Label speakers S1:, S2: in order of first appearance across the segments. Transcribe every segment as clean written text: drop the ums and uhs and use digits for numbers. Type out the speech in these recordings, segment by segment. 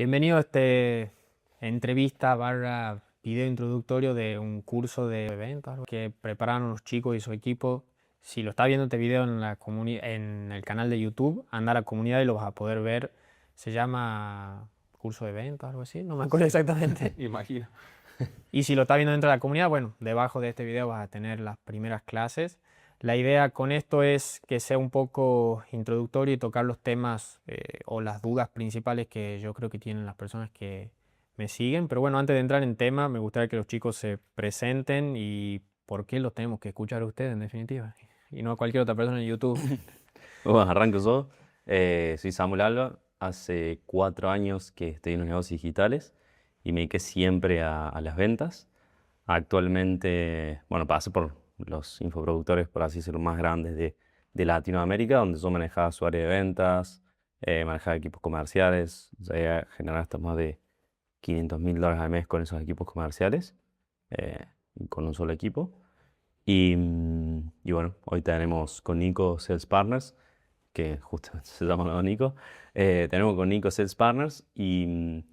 S1: Bienvenido a este entrevista barra video introductorio de un curso de ventas que prepararon los chicos y su equipo. Si lo estás viendo este video en en el canal de YouTube, anda a la comunidad y lo vas a poder ver. Se llama curso de ventas, algo así, no me acuerdo exactamente.
S2: Imagino.
S1: Y si lo estás viendo dentro de la comunidad, bueno, debajo de este video vas a tener las primeras clases. La idea con esto es que sea un poco introductorio y tocar los temas o las dudas principales que yo creo que tienen las personas que me siguen. Pero bueno, antes de entrar en tema, me gustaría que los chicos se presenten y por qué los tenemos que escuchar a ustedes en definitiva, y no a cualquier otra persona en YouTube.
S3: Bueno, arranco yo. Soy Samuel Alba. Hace 4 años que estoy en los negocios digitales y me dediqué siempre a las ventas. Actualmente, bueno, pasé por los infoproductores, por así decirlo, más grandes de Latinoamérica, donde yo manejaba su área de ventas, manejaba equipos comerciales, llegué a generar hasta más de $500.000 al mes con esos equipos comerciales, con un solo equipo. Y bueno, hoy tenemos con Nico Sales Partners, que justamente se llama lo Nico. Tenemos con Nico Sales Partners y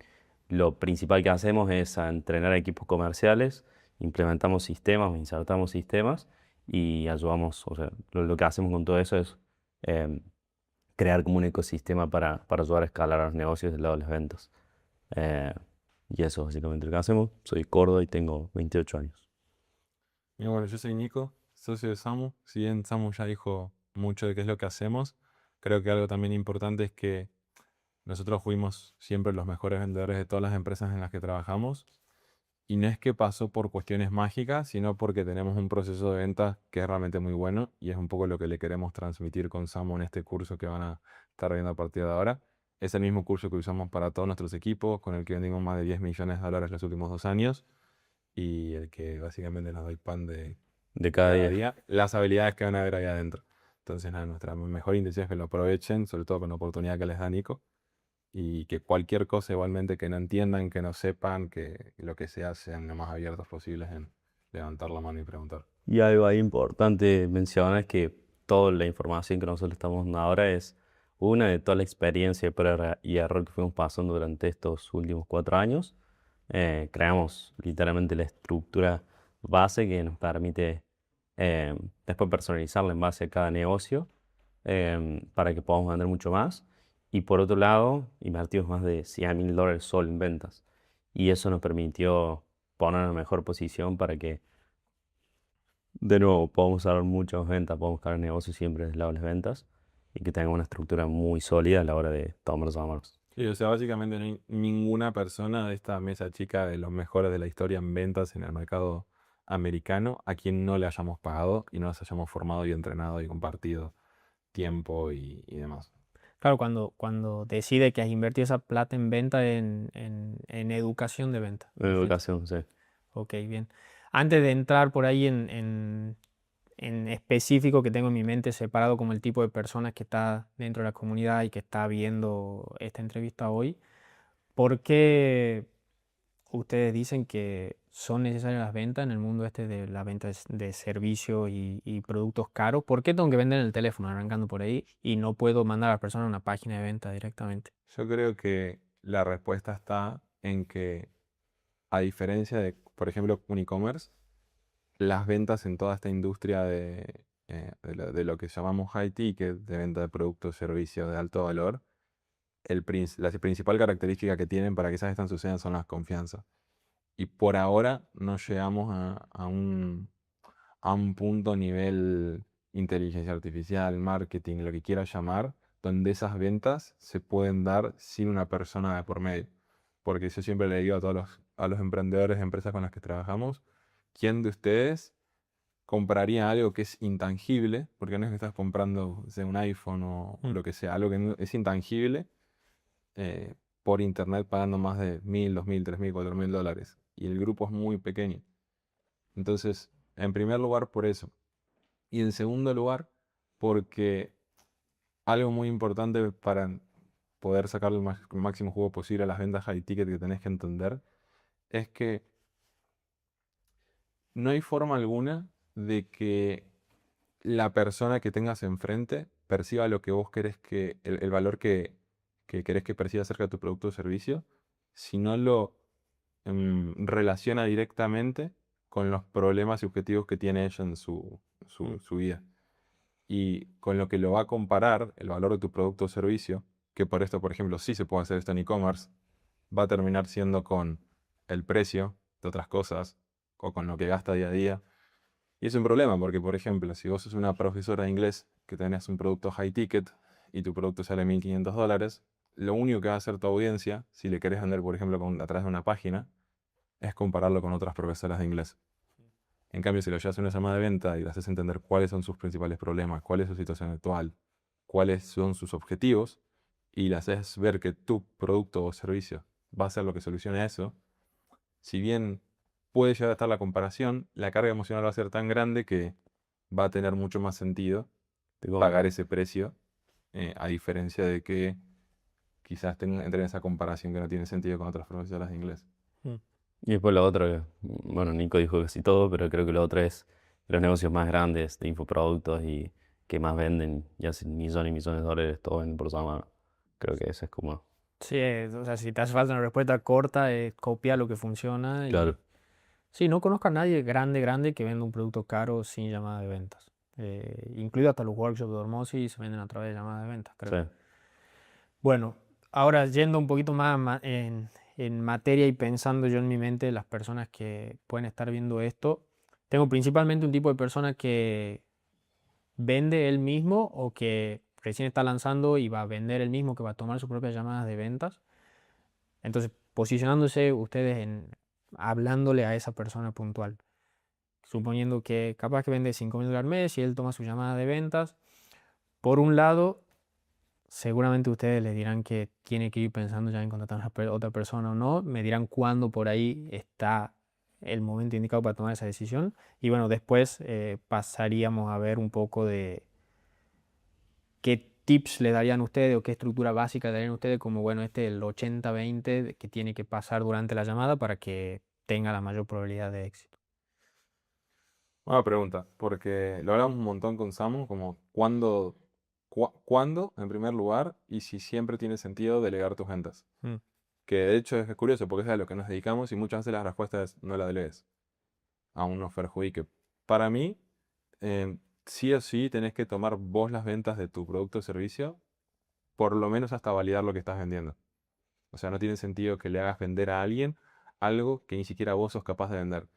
S3: lo principal que hacemos es entrenar a equipos comerciales, implementamos sistemas, insertamos sistemas y ayudamos, o sea, lo que hacemos con todo eso es em, crear como un ecosistema para ayudar a escalar a los negocios del lado de las ventas. Eh, y eso es básicamente lo que hacemos. Soy Cordo y tengo 28 años.
S2: Y bueno, yo soy Nico, socio de Samu. Si bien Samu ya dijo mucho de qué es lo que hacemos, creo que algo también importante es que nosotros fuimos siempre los mejores vendedores de todas las empresas en las que trabajamos. Y no es que pasó por cuestiones mágicas, sino porque tenemos un proceso de venta que es realmente muy bueno y es un poco lo que le queremos transmitir con Samu en este curso que van a estar viendo a partir de ahora. Es el mismo curso que usamos para todos nuestros equipos, con el que vendimos más de $10 millones los últimos 2 años y el que básicamente nos da el pan
S3: De
S2: de
S3: cada
S2: cada
S3: día.
S2: día, las habilidades que van a ver ahí adentro. Entonces, nada, nuestra mejor intención es que lo aprovechen, sobre todo con la oportunidad que les da Nico, y que cualquier cosa igualmente que no entiendan, que no sepan, que lo que sea, sean lo más abiertos posibles en levantar la mano y preguntar.
S3: Y algo ahí importante mencionar es que toda la información que nosotros estamos dando ahora es una de toda la experiencia de prueba y error que fuimos pasando durante estos últimos 4 años. Creamos literalmente la estructura base que nos permite después personalizarla en base a cada negocio para que podamos vender mucho más. Y por otro lado, invertimos más de $100.000 solo en ventas. Y eso nos permitió poner en mejor posición para que de nuevo, podemos dar muchas ventas, podemos buscar negocios siempre desde el lado de las ventas y que tengan una estructura muy sólida a la hora de tomar llamados.
S2: Sí, o sea, básicamente no hay ninguna persona de esta mesa chica de los mejores de la historia en ventas en el mercado americano a quien no le hayamos pagado y no nos hayamos formado y entrenado y compartido tiempo y demás.
S1: Claro, cuando decide que has invertido esa plata en venta, en educación de venta.
S3: En educación, sí.
S1: Ok, bien. Antes de entrar por ahí en específico que tengo en mi mente separado como el tipo de personas que está dentro de la comunidad y que está viendo esta entrevista hoy, ¿por qué ustedes dicen que son necesarias las ventas en el mundo este de la venta de servicios y productos caros? ¿Por qué tengo que vender en el teléfono arrancando por ahí y no puedo mandar a la persona a una página de venta directamente?
S2: Yo creo que la respuesta está en que, a diferencia de, por ejemplo, un e-commerce, las ventas en toda esta industria de lo que llamamos high ticket, de venta de productos y servicios de alto valor, la principal característica que tienen para que esas estas sucedan son las confianzas. Y por ahora no llegamos a un punto nivel inteligencia artificial, marketing, lo que quieras llamar, donde esas ventas se pueden dar sin una persona de por medio. Porque yo siempre le digo a los emprendedores de empresas con las que trabajamos, ¿quién de ustedes compraría algo que es intangible? Porque no es que estás comprando, o sea, un iPhone o
S1: Mm.
S2: lo que sea, algo que es intangible, eh, por internet pagando más de 1.000, 2.000, 3.000, $4.000. Y el grupo es muy pequeño. Entonces, en primer lugar, por eso. Y en segundo lugar, porque algo muy importante para poder sacar el máximo jugo posible a las ventas high ticket que tenés que entender es que no hay forma alguna de que la persona que tengas enfrente perciba lo que vos querés, que el valor que querés que perciba acerca de tu producto o servicio, sino lo relaciona directamente con los problemas y objetivos que tiene ella en su vida. Y con lo que lo va a comparar el valor de tu producto o servicio, que por esto, por ejemplo, sí se puede hacer esto en e-commerce, va a terminar siendo con el precio de otras cosas o con lo que gasta día a día. Y es un problema porque, por ejemplo, si vos sos una profesora de inglés que tenés un producto high ticket y tu producto sale $1.500, lo único que va a hacer tu audiencia, si le querés vender, por ejemplo, a través de una página, es compararlo con otras profesoras de inglés. En cambio, si lo llevas a una llamada de venta y le haces entender cuáles son sus principales problemas, cuál es su situación actual, cuáles son sus objetivos, y le haces ver que tu producto o servicio va a ser lo que solucione eso, si bien puede llegar a estar la comparación, la carga emocional va a ser tan grande que va a tener mucho más sentido
S3: Te compro.
S2: pagar ese precio, a diferencia de que quizás entre en esa comparación que no tiene sentido con otras profesoras de inglés.
S3: Y después lo otro, bueno, Nico dijo casi todo, pero creo que lo otro es los negocios más grandes de infoproductos y que más venden, y hacen millones y millones de dólares, todo venden por semana. Creo que eso es como,
S1: Sí, o sea, si te hace falta una respuesta corta, copia lo que funciona y...
S3: claro,
S1: Sí, no conozco a nadie grande que venda un producto caro sin llamada de ventas. Incluido hasta los workshops de Hormosis se venden a través de llamadas de ventas, creo.
S3: sí.
S1: Bueno, ahora yendo un poquito más en materia y pensando yo en mi mente, las personas que pueden estar viendo esto, tengo principalmente un tipo de persona que vende él mismo o que recién está lanzando y va a vender él mismo, que va a tomar sus propias llamadas de ventas. Entonces, posicionándose ustedes hablándole a esa persona puntual, suponiendo que capaz que vende $5.000 al mes y él toma su llamada de ventas. Por un lado, seguramente ustedes le dirán que tiene que ir pensando ya en contratar a otra persona o no. Me dirán cuándo por ahí está el momento indicado para tomar esa decisión. Y bueno, después pasaríamos a ver un poco de qué tips le darían ustedes o qué estructura básica le darían ustedes, como bueno, el 80-20 que tiene que pasar durante la llamada para que tenga la mayor probabilidad de éxito.
S2: Buena pregunta, porque lo hablamos un montón con Samu, como cuándo, en primer lugar, y si siempre tiene sentido delegar tus ventas.
S1: Mm.
S2: Que de hecho es curioso, porque es a lo que nos dedicamos y muchas veces la respuesta es no la delegues, aún nos perjudique. Para mí, sí o sí tenés que tomar vos las ventas de tu producto o servicio, por lo menos hasta validar lo que estás vendiendo. O sea, no tiene sentido que le hagas vender a alguien algo que ni siquiera vos sos capaz de vender.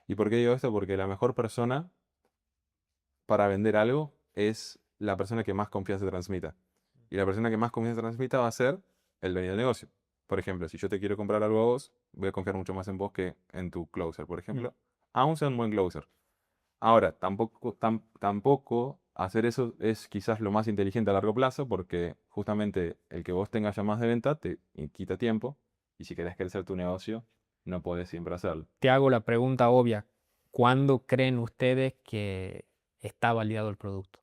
S2: ¿Y por qué digo esto? Porque la mejor persona para vender algo es la persona que más confianza transmita. Y la persona que más confianza transmita va a ser el dueño del negocio. Por ejemplo, si yo te quiero comprar algo a vos, voy a confiar mucho más en vos que en tu closer, por ejemplo. Aún sea un buen closer. Ahora, tampoco hacer eso es quizás lo más inteligente a largo plazo, porque justamente el que vos tengas llamadas de venta te quita tiempo. Y si querés crecer tu negocio, no podés siempre hacerlo.
S1: Te hago la pregunta obvia. ¿Cuándo creen ustedes que está validado el producto?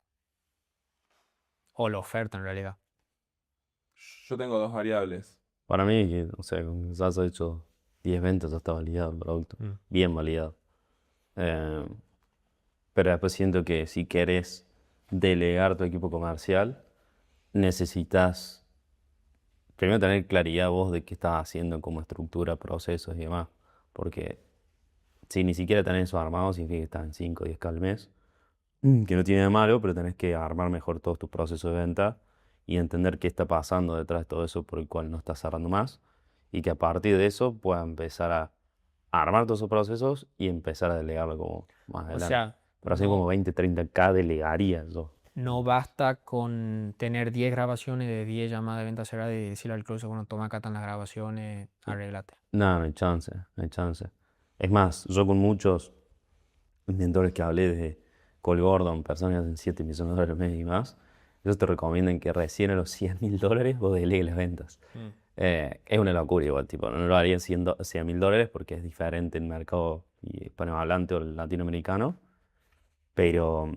S1: O la oferta en realidad.
S2: Yo tengo dos variables.
S3: Para mí, o sea, con que ya has hecho 10 ventas, ya está validado el producto,
S1: Mm.
S3: bien validado. Eh, pero después siento que si querés delegar tu equipo comercial, necesitas primero tener claridad vos de qué estás haciendo como estructura, procesos y demás. Porque si ni siquiera tenés eso armado, significa que estás en 5 o 10K al mes, que no tiene de malo, pero tenés que armar mejor todos tus procesos de venta y entender qué está pasando detrás de todo eso por el cual no estás cerrando más. Y que a partir de eso pueda empezar a armar todos esos procesos y empezar a delegarlo como más
S1: O
S3: adelante.
S1: sea,
S3: Pero así como 20, 30K delegaría yo.
S1: no basta con tener 10 grabaciones de 10 llamadas de venta cerrada y decirle al closer, bueno, toma acá están las grabaciones, arréglate.
S3: No, no hay chance, no hay chance. Es más, yo con muchos mentores que hablé de Cole Gordon, personas que hacen 7 millones de dólares al mes y más, ellos te recomiendan que recién a los $100.000 vos delegues las ventas. Es una locura igual, tipo, no lo haría $100.000 porque es diferente el mercado hispanohablante o el latinoamericano, pero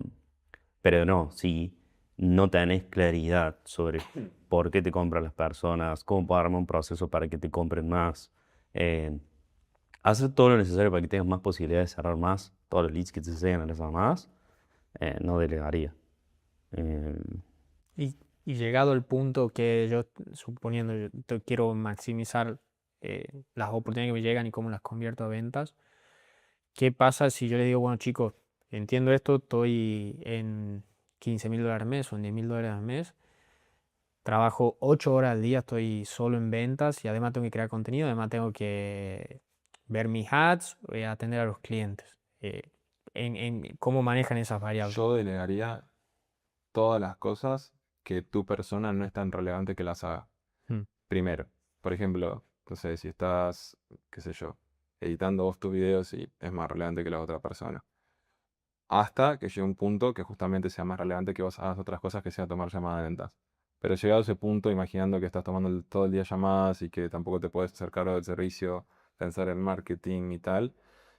S3: no, si no tenés claridad sobre por qué te compran las personas, cómo puedo armar un proceso para que te compren más, eh, hacer todo lo necesario para que tengas más posibilidades de cerrar más, todos los leads que te lleguen a las llamadas, no delegaría. Eh,
S1: Y Y llegado el punto que yo, suponiendo, quiero maximizar las oportunidades que me llegan y cómo las convierto a ventas, ¿qué pasa si yo le digo, bueno chicos, entiendo esto, estoy en $15.000 al mes o en $10.000 al mes, trabajo 8 horas al día, estoy solo en ventas y además tengo que crear contenido, además tengo que ver mis ads, atender a los clientes. ¿Cómo manejan esas variables?
S2: Yo delegaría todas las cosas que tu persona no es tan relevante que las haga.
S1: Mm,
S2: Primero, por ejemplo, no sé, si estás, qué sé yo, editando vos tus videos y es más relevante que la otra persona. Hasta que llegue un punto que justamente sea más relevante que vos hagas otras cosas que sea tomar llamadas de ventas. Pero llegado a ese punto, imaginando que estás tomando todo el día llamadas y que tampoco te puedes hacer cargo del servicio, pensar en marketing y tal,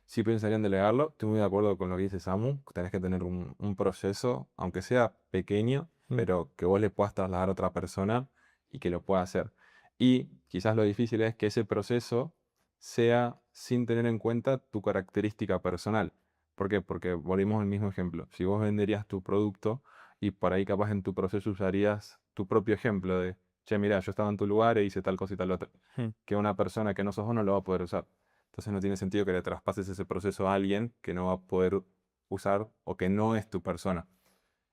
S2: sí pensaría en delegarlo. Estoy muy de acuerdo con lo que dice Samu. Tenés que tener un proceso, aunque sea pequeño,
S1: mm,
S2: pero que vos le puedas trasladar a otra persona y que lo pueda hacer. Y quizás lo difícil es que ese proceso sea sin tener en cuenta tu característica personal. ¿Por qué? Porque volvimos al mismo ejemplo. Si vos venderías tu producto y por ahí capaz en tu proceso usarías tu propio ejemplo de, che, mira, yo estaba en tu lugar e hice tal cosa y tal otra,
S1: mm.
S2: que una persona que no sos vos no lo va a poder usar. Entonces no tiene sentido que le traspases ese proceso a alguien que no va a poder usar o que no es tu persona.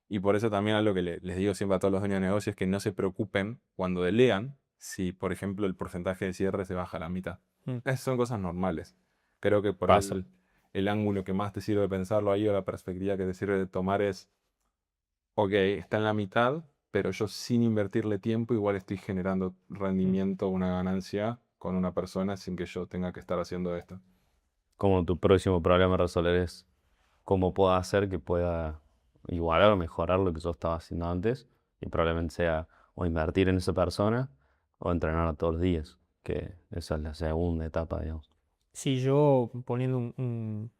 S2: Y por eso también algo que les digo siempre a todos los dueños de negocios es que no se preocupen cuando delegan si, por ejemplo, el porcentaje de cierre se baja a la mitad.
S1: Mm.
S2: Son cosas normales. Creo que por ahí
S3: Pasa.
S2: el ángulo que más te sirve de pensarlo ahí o la perspectiva que te sirve de tomar es, ok, está en la mitad, pero yo sin invertirle tiempo igual estoy generando
S1: Mm.
S2: rendimiento, una ganancia con una persona sin que yo tenga que estar haciendo esto.
S3: Como tu próximo problema a resolver es cómo puedo hacer que pueda igualar o mejorar lo que yo estaba haciendo antes y probablemente sea o invertir en esa persona o entrenar todos los días, que esa es la segunda etapa, digamos.
S1: Si yo poniendo un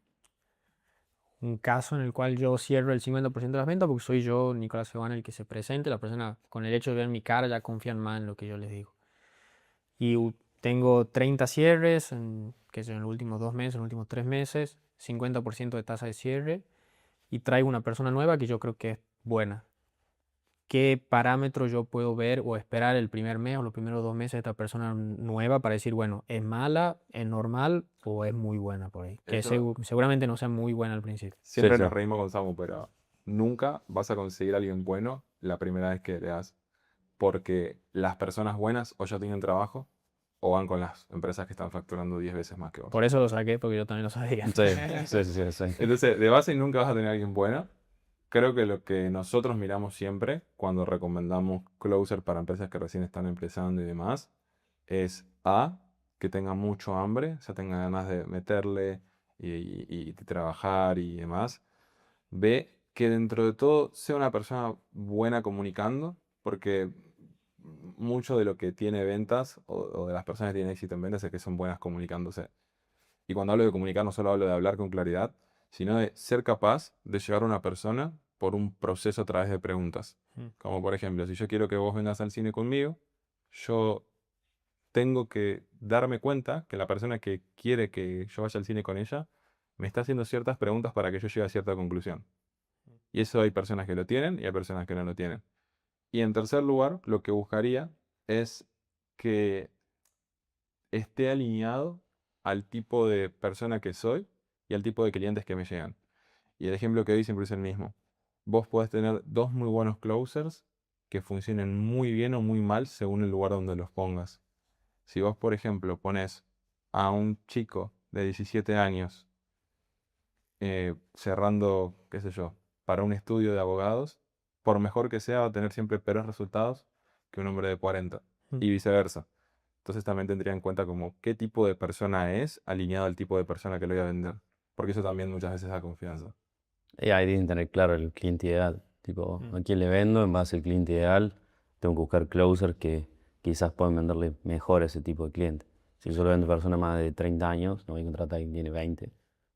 S1: caso en el cual yo cierro el 50% de las ventas, porque soy yo, Nicolás Giovanni, el que se presente, la persona con el hecho de ver mi cara ya confían más en lo que yo les digo. Y tengo 30 cierres, que es en los últimos 2 meses, en los últimos 3 meses, 50% de tasa de cierre, y traigo una persona nueva que yo creo que es buena. ¿Qué parámetros yo puedo ver o esperar el primer mes o los primeros 2 meses de esta persona nueva para decir, bueno, ¿es mala, es normal o es muy buena por ahí? Que
S2: Eso
S1: seguramente no sea muy buena al principio.
S3: Sí,
S2: siempre
S3: sí.
S2: nos reímos con Samu, pero nunca vas a conseguir a alguien bueno la primera vez que le das. Porque las personas buenas o ya tienen trabajo o van con las empresas que están facturando 10 veces más que vos.
S1: Por eso lo saqué, porque yo también lo sabía.
S3: Sí, sí, sí, sí.
S2: Entonces, de base nunca vas a tener a alguien bueno. Creo que lo que nosotros miramos siempre cuando recomendamos closer para empresas que recién están empezando y demás es A, que tenga mucho hambre, o sea, tenga ganas de meterle y trabajar y demás. B, que dentro de todo sea una persona buena comunicando, porque mucho de lo que tiene ventas o de las personas que tienen éxito en ventas es que son buenas comunicándose. Y cuando hablo de comunicar no solo hablo de hablar con claridad, sino de ser capaz de llevar a una persona por un proceso a través de preguntas.
S1: Mm,
S2: Como por ejemplo, si yo quiero que vos vengas al cine conmigo, yo tengo que darme cuenta que la persona que quiere que yo vaya al cine con ella me está haciendo ciertas preguntas para que yo llegue a cierta conclusión. Y eso hay personas que lo tienen y hay personas que no lo tienen. Y en tercer lugar, lo que buscaría es que esté alineado al tipo de persona que soy y al tipo de clientes que me llegan. Y el ejemplo que doy siempre es el mismo. Vos podés tener dos muy buenos closers que funcionen muy bien o muy mal según el lugar donde los pongas. Si vos, por ejemplo, pones a un chico de 17 años cerrando, qué sé yo, para un estudio de abogados, por mejor que sea, va a tener siempre peores resultados que un hombre de 40
S1: mm.
S2: y viceversa. Entonces también tendría en cuenta como qué tipo de persona es alineado al tipo de persona que lo voy a vender, porque eso también muchas veces da confianza.
S3: Y ahí tienen que tener claro el cliente ideal. Tipo,
S1: Mm.
S3: a quién le vendo en base al cliente ideal. Tengo que buscar closers que quizás puedan venderle mejor a ese tipo de cliente. Si yo le vendo a personas más de 30 años, no voy a contratar a alguien que tiene 20.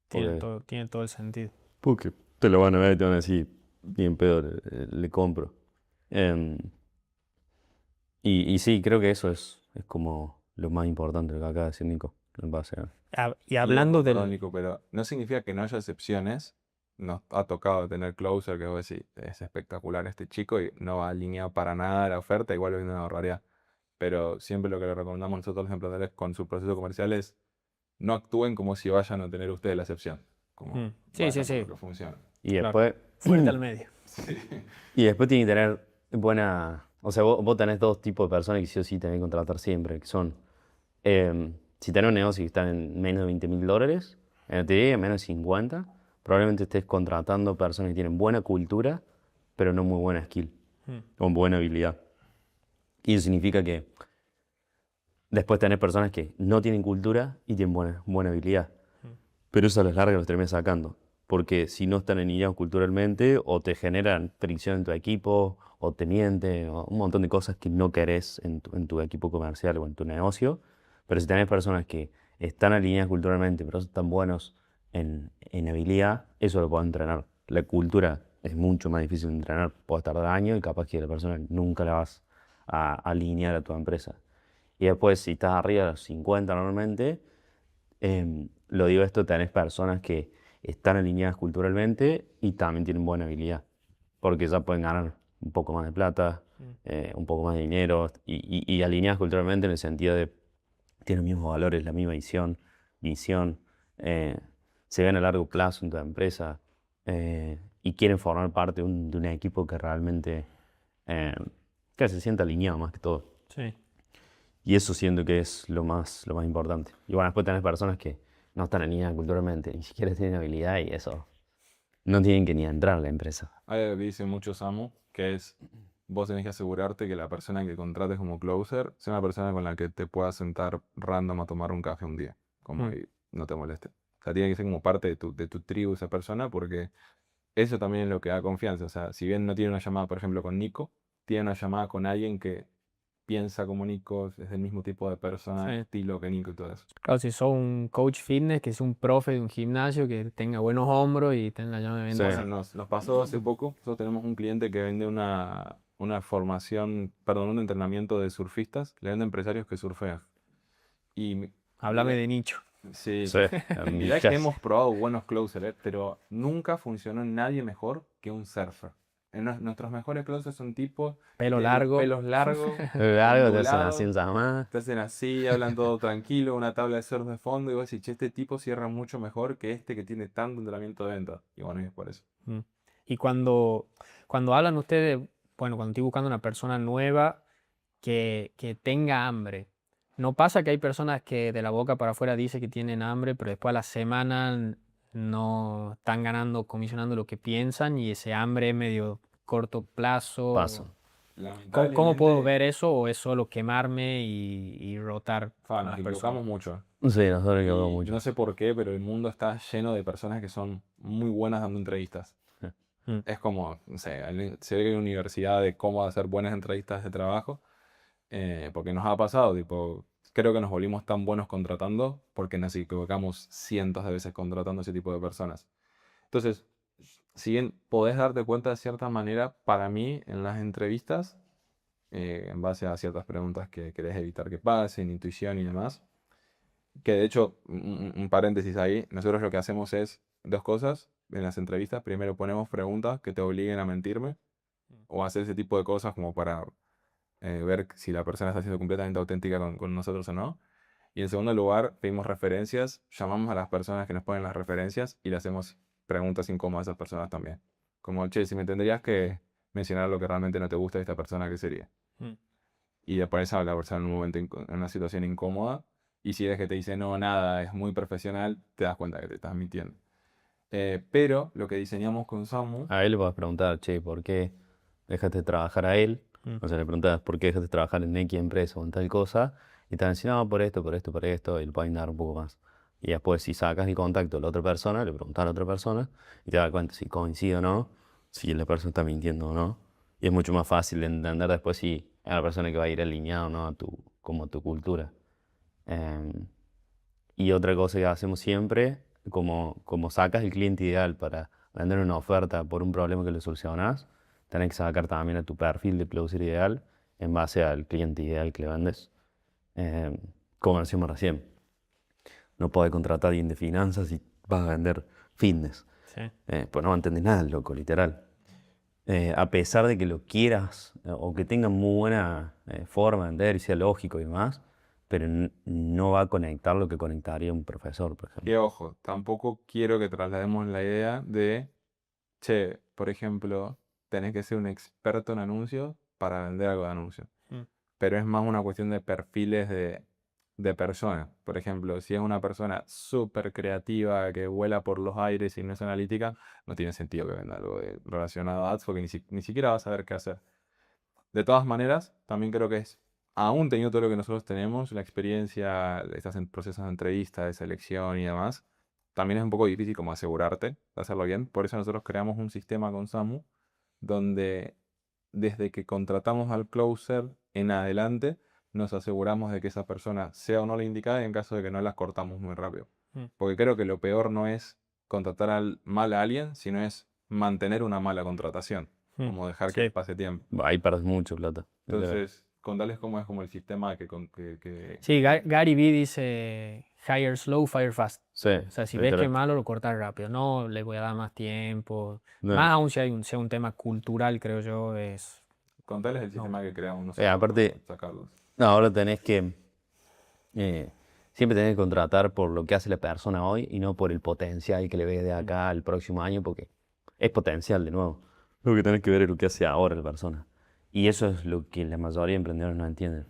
S3: Porque,
S1: Tiene todo el sentido.
S3: porque te lo van a ver y te van a decir, bien peor, le compro. Em, y sí, creo que eso es como lo más importante lo que acaba de decir Nico, en base a...
S1: Y
S2: Y ojo,
S1: hablando
S2: perdón,
S1: del...
S2: Nico, pero no significa que no haya excepciones nos ha tocado tener closer que vos decís, es espectacular este chico y no va alineado para nada a la oferta, igual viene una barbaridad. Pero siempre lo que le recomendamos nosotros a los emprendedores con su proceso comercial es no actúen como si vayan a tener ustedes la excepción. Como
S1: Sí, sí,
S2: vayan por
S1: sí,
S2: lo que funciona.
S3: Y
S1: claro.
S3: después,
S1: Fuerte al medio.
S3: y después tiene que tener buena... O sea, vos tenés dos tipos de personas que sí o sí tenés que contratar siempre, que son... si tenés un negocio que está en menos de $20.000, te diría menos de 50, probablemente estés contratando personas que tienen buena cultura, pero no muy buena skill, o buena habilidad. Y eso significa que después tenés personas que no tienen cultura y tienen buena habilidad. Pero eso a la larga los terminas sacando. Porque si no están alineados culturalmente, o te generan fricción en tu equipo, o te mienten, o un montón de cosas que no querés en tu equipo comercial o en tu negocio. Pero si tenés personas que están alineadas culturalmente, pero están buenos en habilidad, eso lo podés entrenar. La cultura es mucho más difícil de entrenar. Puedes tardar años y capaz que la persona nunca la vas a alinear a tu empresa. Y después, si estás arriba de los 50 normalmente, lo digo esto, tenés personas que están alineadas culturalmente y también tienen buena habilidad, porque ya pueden ganar un poco más de plata, un poco más de dinero y alineadas culturalmente en el sentido de tienen los mismos valores, la misma visión, eh, se ven a largo plazo en tu empresa y quieren formar parte de un equipo que realmente eh, que se sienta alineado más que todo.
S1: Sí.
S3: Y eso siento que es lo más importante. Y bueno, después tenés personas que no están alineadas culturalmente, ni siquiera tienen habilidad y eso no tienen que ni entrar a la empresa.
S2: Hay algo que dice mucho Samu, que es vos tenés que asegurarte que la persona que contrates como closer sea una persona con la que te puedas sentar random a tomar un café un día, como y no te moleste. O sea, tiene que ser como parte de tu tribu esa persona porque eso también es lo que da confianza. O sea, si bien no tiene una llamada, por ejemplo, con Nico, tiene una llamada con alguien que piensa como Nico, es del mismo tipo de persona,
S1: Sí.
S2: estilo que Nico y todo eso.
S1: Claro, si sos un coach fitness, que es un profe de un gimnasio, que tenga buenos hombros y tenga la llave de
S3: Sí.
S1: venta.
S2: Bueno, nos pasó hace poco, nosotros tenemos un cliente que vende una formación, perdón, un entrenamiento de surfistas, le vende a empresarios que surfean. Y
S1: Háblame de nicho.
S2: sí,
S3: Sí, a mí
S2: mirá que
S3: casi.
S2: hemos probado buenos closers, pero nunca funcionó en nadie mejor que un surfer. Nuestros mejores closers son tipos
S1: Pelo
S2: de
S1: largo.
S2: pelos largos,
S3: Algo te hacen así
S2: ondulados,
S3: en llamada.
S2: te hacen así, hablan todo tranquilo, una tabla de surf de fondo, y vos decís, che, este tipo cierra mucho mejor que este que tiene tanto entrenamiento de venta. Y bueno, y es por eso.
S1: Mm. Y cuando hablan ustedes, bueno, cuando estoy buscando una persona nueva que tenga hambre, ¿no pasa que hay personas que de la boca para afuera dicen que tienen hambre, pero después a la semana no están ganando, comisionando lo que piensan y ese hambre es medio corto plazo?
S3: Paso.
S1: ¿Cómo puedo
S2: Lamentablemente,
S1: ver eso o es solo quemarme y rotar a
S2: nos
S1: las
S2: equivocamos
S1: personas?
S2: mucho.
S3: Sí, nosotros que
S2: Y
S3: mucho.
S2: no sé por qué, pero el mundo está lleno de personas que son muy buenas dando entrevistas.
S1: Mm.
S2: Es como, no sé, se ve que hay una universidad de cómo hacer buenas entrevistas de trabajo, porque nos ha pasado, tipo, creo que nos volvimos tan buenos contratando porque nos equivocamos cientos de veces contratando ese tipo de personas. Entonces, si bien podés darte cuenta de cierta manera, para mí, en las entrevistas, en base a ciertas preguntas que querés evitar que pasen, intuición y demás, que de hecho, un paréntesis ahí, nosotros lo que hacemos es dos cosas en las entrevistas. Primero ponemos preguntas que te obliguen a mentirme o a hacer ese tipo de cosas como para ver si la persona está siendo completamente auténtica con nosotros o no. Y en segundo lugar, pedimos referencias, llamamos a las personas que nos ponen las referencias y le hacemos preguntas incómodas a esas personas también. Como, che, si me tendrías que mencionar lo que realmente no te gusta de esta persona, ¿qué sería?
S1: Mm.
S2: Y le pones a la persona en un momento, en una situación incómoda. Y si es que te dice, no, nada, es muy profesional, te das cuenta que te estás mintiendo. Pero lo que diseñamos con Samu,
S3: A él le puedes preguntar, che, ¿por qué dejaste de trabajar a él?
S1: Mm.
S3: O sea, le preguntas, ¿por qué dejaste de trabajar en X empresa o en tal cosa? Y te van a decir, no, por esto, por esto, por esto, y le pueden dar un poco más. Y después, si sacas el contacto de la otra persona, le preguntas a la otra persona y te das cuenta si coincide o no, si la persona está mintiendo o no. Y es mucho más fácil de entender después si es la persona que va a ir alineada o no a como a tu cultura. Em, y otra cosa que hacemos siempre, como sacas el cliente ideal para vender una oferta por un problema que le solucionas, tenés que sacar también a tu perfil de closer ideal en base al cliente ideal que le vendes. Eh, Como decíamos recién, no podés contratar a alguien de finanzas y vas a vender fitness.
S1: Sí.
S3: Pues no entendés nada, loco, literal. A pesar de que lo quieras o que tenga muy buena forma de entender y sea lógico y demás, pero no va a conectar lo que conectaría un profesor, por ejemplo.
S2: Que ojo, tampoco quiero que traslademos la idea de, che, por ejemplo, tenés que ser un experto en anuncios para vender algo de anuncios.
S1: Mm.
S2: Pero es más una cuestión de perfiles de personas. Por ejemplo, si es una persona súper creativa que vuela por los aires y no es analítica, no tiene sentido que venda algo relacionado a ads porque ni siquiera va a saber qué hacer. De todas maneras, también creo que es, aún teniendo todo lo que nosotros tenemos, la experiencia, estás en procesos de entrevista, de selección y demás, también es un poco difícil como asegurarte de hacerlo bien. Por eso nosotros creamos un sistema con Samu donde desde que contratamos al closer en adelante, nos aseguramos de que esa persona sea o no la indicada y en caso de que no las cortamos muy rápido.
S1: Mm.
S2: Porque creo que lo peor no es contratar mal a alguien, sino es mantener una mala contratación,
S1: Mm.
S2: como dejar que
S1: Sí.
S2: pase tiempo.
S3: Ahí perdés mucho plata.
S2: Entonces, contarles cómo es como el sistema que
S1: Sí, Gary Vee dice hire slow, fire fast.
S3: Sí,
S1: O sea, si ves que
S3: literal.
S1: es malo, lo cortas rápido. No le voy a dar más tiempo.
S3: No.
S1: Más aún si hay sea un tema cultural, creo yo, es...
S2: contarles el
S1: No.
S2: sistema que creamos nosotros
S3: aparte-
S2: para sacarlos.
S3: No, ahora tenés que. Siempre tenés que contratar por lo que hace la persona hoy y no por el potencial que le ves de acá al próximo año, porque es potencial de nuevo. Lo que tenés que ver es lo que hace ahora la persona. Y eso es lo que la mayoría de emprendedores no entienden.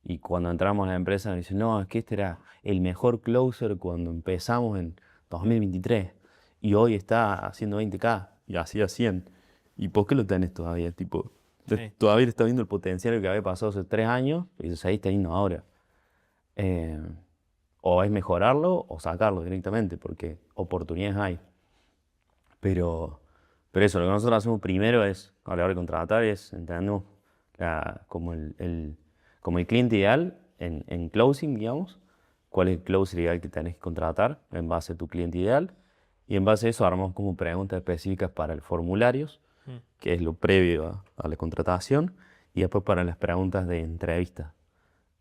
S3: Y cuando entramos a la empresa nos dicen, no, es que este era el mejor closer cuando empezamos en 2023 y hoy está haciendo 20K y hacía 100. ¿Y por qué lo tenés todavía? Tipo,
S1: Sí.
S3: todavía le está viendo el potencial que había pasado hace 3 años y se seguís teniendo ahora. Eh, o es mejorarlo o sacarlo directamente, porque oportunidades hay. Pero eso, lo que nosotros hacemos primero es, a la hora de contratar, es entendemos como el cliente ideal en closing, digamos, cuál es el closer ideal que tenés que contratar en base a tu cliente ideal. Y en base a eso armamos como preguntas específicas para el formularios,
S1: Mm.
S3: que es lo previo a la contratación, y después para las preguntas de entrevista.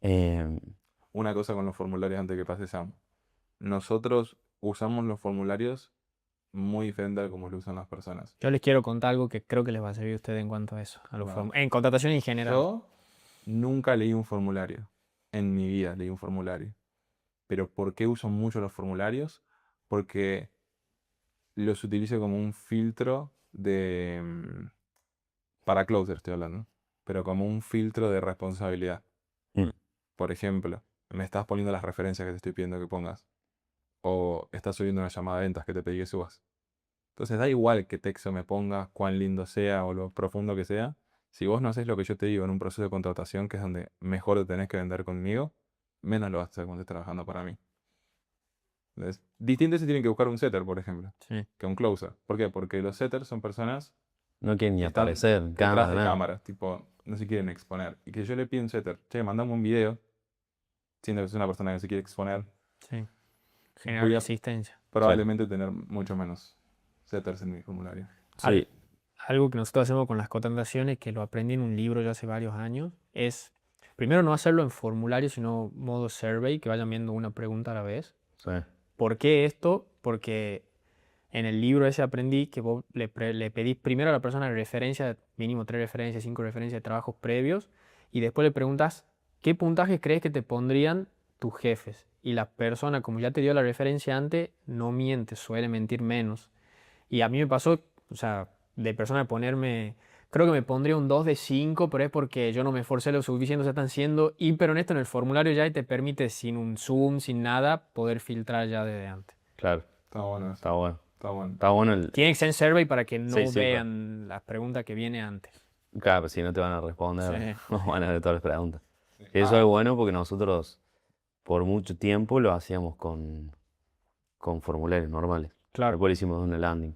S3: Eh,
S2: Una cosa con los formularios antes que pase Sam. Nosotros usamos los formularios muy diferente a como lo usan las personas.
S1: Yo les quiero contar algo que creo que les va a servir a ustedes en cuanto a eso.
S2: Wow.
S1: En contratación en general.
S2: Yo nunca leí un formulario. En mi vida leí un formulario. Pero ¿por qué uso mucho los formularios? Porque los utilizo como un filtro de... para closer estoy hablando. Pero como un filtro de responsabilidad.
S3: Mm.
S2: Por ejemplo, me estás poniendo las referencias que te estoy pidiendo que pongas. O estás subiendo una llamada de ventas que te pedí que subas. Entonces da igual qué texto me pongas, cuán lindo sea o lo profundo que sea. Si vos no haces lo que yo te digo en un proceso de contratación, que es donde mejor te tenés que vender conmigo, menos lo vas a hacer cuando estés trabajando para mí. Entonces, distinto si tienen que buscar un setter, por ejemplo,
S1: Sí.
S2: que un closer. ¿Por qué? Porque los setters son personas
S3: No quieren ni
S2: que están
S3: aparecer en
S2: detrás
S3: cámara,
S2: de
S3: nada.
S2: cámaras, tipo, no se quieren exponer. Y que yo le pido a un setter, che, mandame un video, siendo que es una persona que se quiere exponer,
S1: Sí. Generar
S2: voy a
S1: resistencia.
S2: probablemente tener mucho menos setters en mi formulario.
S3: Sí,
S1: Algo que nosotros hacemos con las contrataciones, que lo aprendí en un libro ya hace varios años, es primero no hacerlo en formulario, sino modo survey, que vayan viendo una pregunta a la vez.
S3: sí.
S1: ¿Por qué esto? Porque en el libro ese aprendí que vos le pedís primero a la persona referencia, mínimo 3 referencias, 5 referencias de trabajos previos, y después le preguntas qué puntajes crees que te pondrían tus jefes. Y la persona, como ya te dio la referencia antes, no miente, suele mentir menos. Y a mí me pasó, o sea, de persona de ponerme, creo que me pondría un 2 de 5, pero es porque yo no me esforcé lo suficiente, o sea, están siendo hiper honesto en el formulario ya y te permite sin un zoom, sin nada, poder filtrar ya desde antes.
S3: Claro,
S2: Está bueno eso.
S3: está bueno.
S2: Está bueno.
S3: Está bueno el.
S1: Tiene que ser en survey para que no
S3: Sí, sí,
S1: vean las preguntas que viene antes.
S3: Claro, pues si no te van a responder,
S1: Sí.
S3: no van a ver todas las preguntas. Y eso es bueno porque nosotros por mucho tiempo lo hacíamos con formularios normales.
S1: Claro.
S3: Después le hicimos una landing.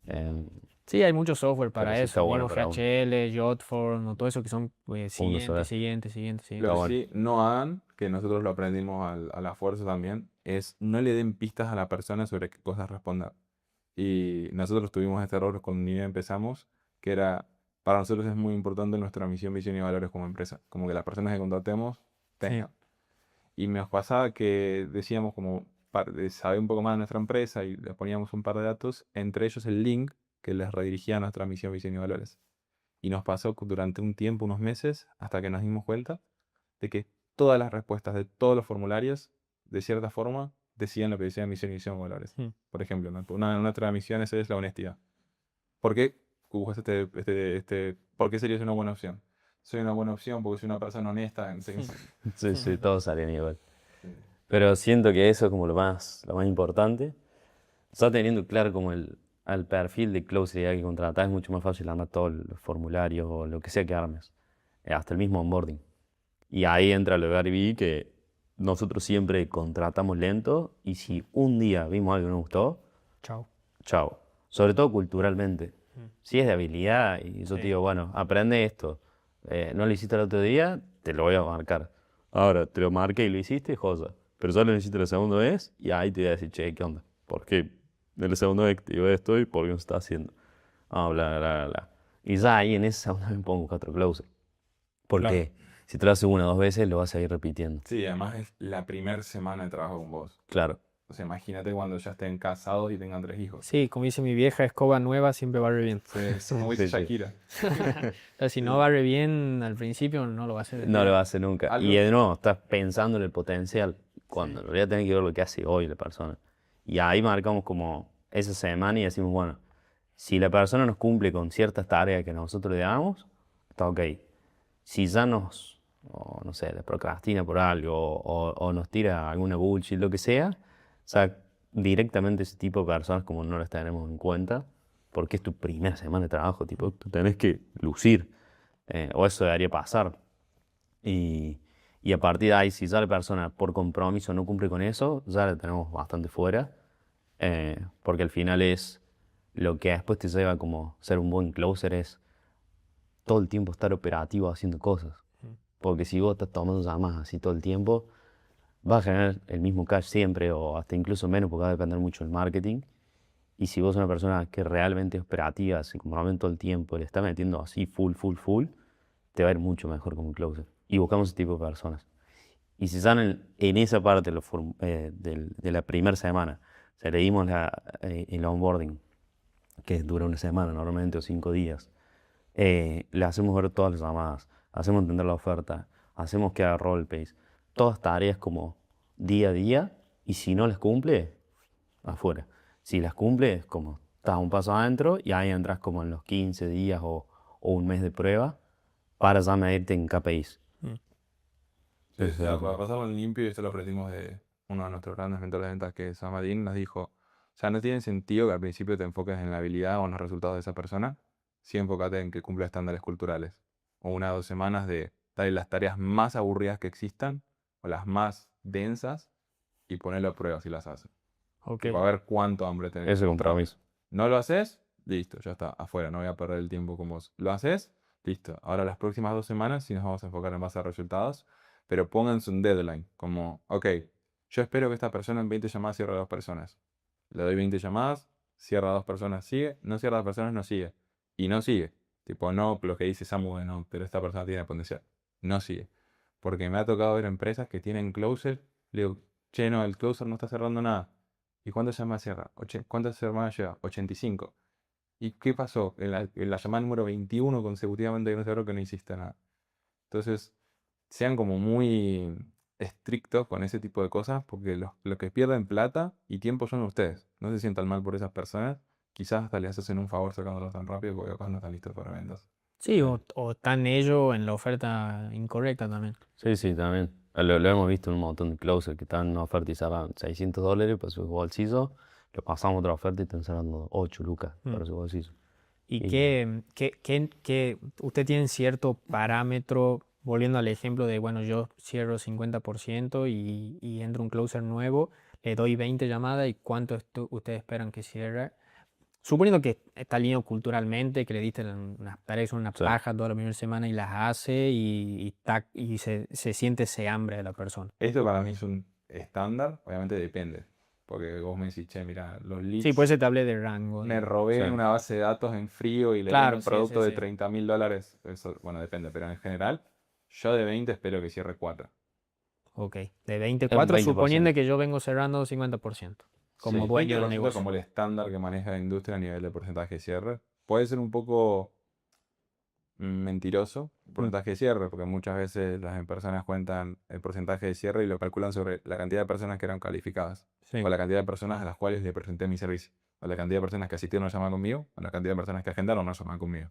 S3: Eh,
S1: Sí, hay mucho software para
S3: Pero sí
S1: eso,
S3: está bueno
S1: mismo
S3: para uno.
S1: GHL, Jotform, o todo eso que son siguiente,
S3: solar.
S1: siguiente.
S2: Lo
S3: bueno.
S2: que sí no hagan, que nosotros lo aprendimos a la fuerza también, es no le den pistas a la persona sobre qué cosas responder. Y nosotros tuvimos este error cuando ni bien empezamos, que era, para nosotros es muy importante nuestra misión, visión y valores como empresa. Como que las personas que contratemos tengan. Y nos pasaba que decíamos como, de saber un poco más de nuestra empresa y le poníamos un par de datos, entre ellos el link que les redirigía a nuestra misión, visión y valores. Y nos pasó durante un tiempo, unos meses, hasta que nos dimos cuenta de que todas las respuestas de todos los formularios, de cierta forma, decían lo que decía misión, visión y valores. Por ejemplo, una de nuestras misiones es la honestidad. ¿Por qué buscaste por qué serías una buena opción? Soy una buena opción porque soy una persona honesta.
S3: Sí, sí, todos salían igual.
S2: Sí.
S3: Pero siento que eso es como lo más importante. Ya teniendo claro como al perfil de closer que hay que contratar, es mucho más fácil armar todos los formularios o lo que sea que armes. Hasta el mismo onboarding. Y ahí entra lo de Airbnb, que nosotros siempre contratamos lento y si un día vimos algo que nos gustó,
S1: Chao.
S3: chao. Sobre todo culturalmente. Si es de habilidad y yo te digo, bueno, aprende esto. No lo hiciste el otro día, te lo voy a marcar. Ahora, te lo marqué y lo hiciste, joya. Pero solo lo hiciste la segunda vez y ahí te voy a decir, che, ¿qué onda? ¿Por qué en la segunda vez te digo esto y por qué no se está haciendo? Ah, bla, bla, bla, bla. Y ya ahí en esa segunda vez me pongo 4 closer. Porque si te lo haces una o dos veces, lo vas a ir repitiendo.
S2: Sí, además es la primera semana de trabajo con vos.
S3: Claro.
S2: O sea, imagínate cuando ya estén casados y tengan 3 hijos.
S1: Sí, como dice mi vieja, escoba nueva siempre barre bien.
S2: Sí, como dice
S3: Sí, sí.
S2: Shakira.
S1: O sea, si no barre bien al principio, no lo va a hacer.
S3: No lo va a hacer nunca.
S2: Algo-
S3: Y de nuevo, estás pensando en el potencial, cuando en realidad tenés que ver lo que hace hoy la persona. Y ahí marcamos como esa semana y decimos, bueno, si la persona nos cumple con ciertas tareas que nosotros le damos, está ok. Si ya o no sé, le procrastina por algo o nos tira alguna bullshit, lo que sea, o sea, directamente ese tipo de personas como no las tenemos en cuenta, porque es tu primera semana de trabajo, tipo, tú tenés que lucir, o eso debería pasar. Y, y a partir de ahí, si ya la persona por compromiso no cumple con eso, ya la tenemos bastante fuera, porque al final es lo que después te lleva como ser un buen closer es todo el tiempo estar operativo haciendo cosas. Porque si vos estás tomando llamadas así todo el tiempo, vas a generar el mismo cash siempre o hasta incluso menos porque va a depender mucho del marketing. Y si vos sos una persona que realmente es operativa, se compromete todo el tiempo, le está metiendo así full, full, full, te va a ir mucho mejor como closer. Y buscamos ese tipo de personas. Y si están en esa parte de la primera semana, o sea, le dimos el onboarding, que dura una semana normalmente o 5 días, le hacemos ver todas las llamadas, hacemos entender la oferta, hacemos que haga roleplays, todas tareas como día a día, y si no las cumple, afuera. Si las cumple, es como estás un paso adentro y ahí entras como en los 15 días o un mes de prueba para ya medirte en KPIs.
S2: Sí, o sea, para pasarlo en limpio, y esto lo aprendimos de uno de nuestros grandes mentores de ventas, que es Amadín, nos dijo, o sea, no tiene sentido que al principio te enfoques en la habilidad o en los resultados de esa persona, sí enfócate en que cumpla estándares culturales. O 1 o 2 semanas de darle las tareas más aburridas que existan, o las más densas, y ponerlo a prueba si las haces.
S1: Ok.
S2: Para ver cuánto hambre tenés.
S3: Ese compromiso.
S2: ¿No lo haces? Listo, ya está, afuera, no voy a perder el tiempo con vos. ¿Lo haces? Listo. Ahora las próximas 2 semanas sí nos vamos a enfocar en base a resultados, pero pónganse un deadline, como, ok, yo espero que esta persona en 20 llamadas cierre a 2 personas. Le doy 20 llamadas, cierra a 2 personas, sigue, no cierra a 2 personas, no sigue. Y no sigue. Tipo, no lo que dice Samu, de no, pero esta persona tiene potencial. No sigue. Porque me ha tocado ver empresas que tienen closer, le digo, che, no, el closer no está cerrando nada. ¿Y cuántas llamadas cierra? ¿Cuántas llamadas lleva? 85. ¿Y qué pasó? En la llamada número 21 consecutivamente que no cerró que no hiciste nada. Entonces, sean como muy estrictos con ese tipo de cosas porque los que pierden plata y tiempo son ustedes. No se sientan mal por esas personas. Quizás hasta les hacen un favor sacándolos tan rápido porque capaz no están listos para ventas.
S1: Sí, o están ellos en la oferta incorrecta también.
S3: Sí, sí, también. Lo hemos visto en un montón de closers que están en una oferta y sacan $600 para su bolsillo, lo pasamos a otra oferta y están sacando 8 lucas para su bolsillo.
S1: ¿Y
S3: Y-
S1: qué usted tiene cierto parámetro, volviendo al ejemplo de, bueno, yo cierro 50% y entra un closer nuevo, le doy 20 llamadas y cuánto ustedes esperan que cierre? Suponiendo que está alineado culturalmente, que le diste unas tareas, son unas
S3: Sí.
S1: pajas toda la primera semana y las hace y se siente ese hambre de la persona.
S2: Esto para mí es un estándar, obviamente depende. Porque vos me decís, che, mira, los leads.
S1: Sí, por eso te hablé de rango.
S2: Me robé
S3: Sí.
S2: una base de datos en frío y le
S1: Claro,
S2: vendo un
S1: sí,
S2: producto
S1: sí,
S2: de
S1: sí.
S2: $30.000. Eso, bueno, depende, pero en general, yo de 20 espero que cierre 4.
S1: Ok, de
S3: Es un
S1: 24,
S3: 20%.
S1: suponiendo que yo vengo cerrando 50%, como
S2: Sí,
S1: dueño del
S2: 20%
S1: negocio.
S2: como el estándar que maneja la industria a nivel de porcentaje de cierre. Puede ser un poco mentiroso el
S1: Mm,
S2: porcentaje de cierre, porque muchas veces las personas cuentan el porcentaje de cierre y lo calculan sobre la cantidad de personas que eran calificadas,
S1: sí,
S2: o la cantidad de personas a las cuales le presenté mi servicio, o la cantidad de personas que asistieron a una llamada conmigo, o la cantidad de personas que agendaron una llamada conmigo.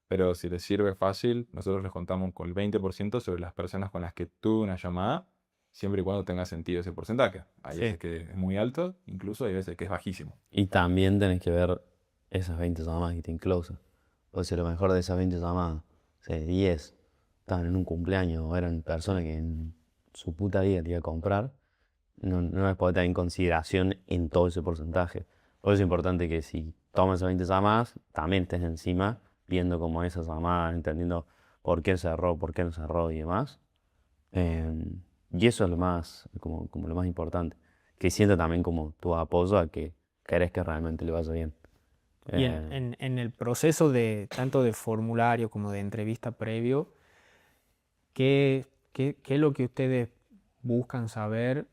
S2: Pero si les sirve fácil, nosotros les contamos con el 20% sobre las personas con las que tuve una llamada, siempre y cuando tenga sentido ese porcentaje. Hay
S1: sí.
S2: veces que es muy alto, incluso hay veces que es bajísimo.
S3: Y también tenés que ver esas 20 llamadas que te closer. O sea, lo mejor de esas 20 llamadas, o sea, 10 estaban en un cumpleaños o eran personas que en su puta vida te iba a comprar, no es poder tener en consideración en todo ese porcentaje. Por eso es importante que si tomas esas 20 llamadas, también estés encima viendo como esas llamadas, entendiendo por qué cerró, por qué no cerró y demás. Y eso es lo más, como lo más importante. Que sienta también como tu apoyo a que querés que realmente le vaya bien.
S1: Y
S3: Eh,
S1: en el proceso de tanto de formulario como de entrevista previo, ¿qué es lo que ustedes buscan saber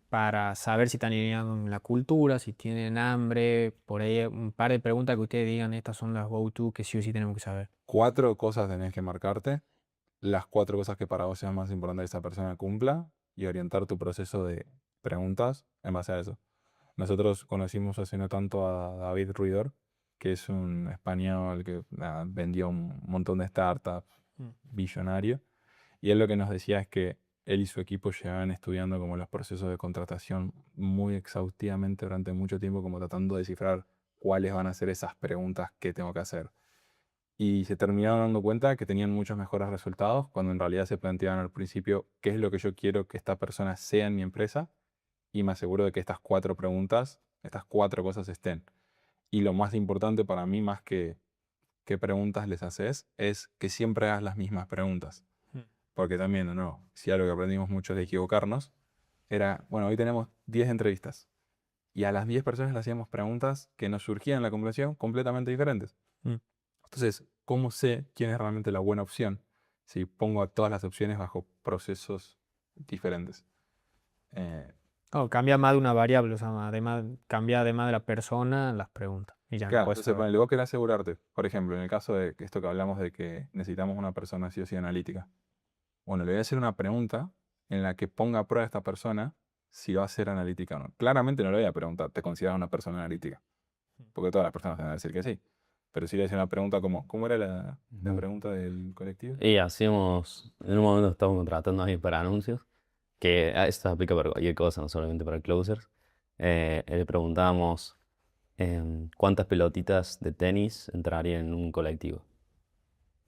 S1: para saber si están alineados en la cultura, si tienen hambre? Por ahí un par de preguntas que ustedes digan, estas son las go-to que sí o sí tenemos que saber.
S2: 4 cosas tenés que marcarte, las 4 cosas que para vos sean más importantes que esa persona cumpla y orientar tu proceso de preguntas en base a eso. Nosotros conocimos hace no tanto a David Ruidor, que es un español que nada, vendió un montón de startups,
S1: Mm,
S2: billonario, y él lo que nos decía es que él y su equipo llevaban estudiando como los procesos de contratación muy exhaustivamente durante mucho tiempo, como tratando de descifrar cuáles van a ser esas preguntas que tengo que hacer. Y se terminaron dando cuenta que tenían muchos mejores resultados cuando en realidad se planteaban al principio qué es lo que yo quiero que esta persona sea en mi empresa y me aseguro de que estas 4 preguntas, estas 4 cosas estén. Y lo más importante para mí, más que qué preguntas les haces, es que siempre hagas las mismas preguntas.
S1: mm.
S2: Porque también, no, si algo que aprendimos mucho de equivocarnos, era, bueno, hoy tenemos 10 entrevistas. Y a las 10 personas le hacíamos preguntas que nos surgían en la conversación completamente diferentes.
S1: Mm.
S2: Entonces, ¿cómo sé quién es realmente la buena opción? Si pongo a todas las opciones bajo procesos diferentes. Eh,
S1: Oh, cambia más de una variable, o sea, además, cambia además de la persona las preguntas. Y ya,
S2: Claro,
S1: pues
S2: entonces ponele, vos querés asegurarte, por ejemplo, en el caso de que esto que hablamos de que necesitamos una persona sí o sí analítica. Bueno, le voy a hacer una pregunta en la que ponga a prueba a esta persona si va a ser analítica o no. Claramente no le voy a preguntar, ¿te consideras una persona analítica? Porque todas las personas van a decir que sí. Pero si le hace una pregunta como, ¿cómo era la
S3: Ujú.
S2: pregunta del colectivo?
S3: Y hacíamos, en un momento estábamos contratando a alguien para anuncios, que esto aplica para cualquier cosa, no solamente para closers. Le preguntábamos cuántas pelotitas de tenis entrarían en un colectivo.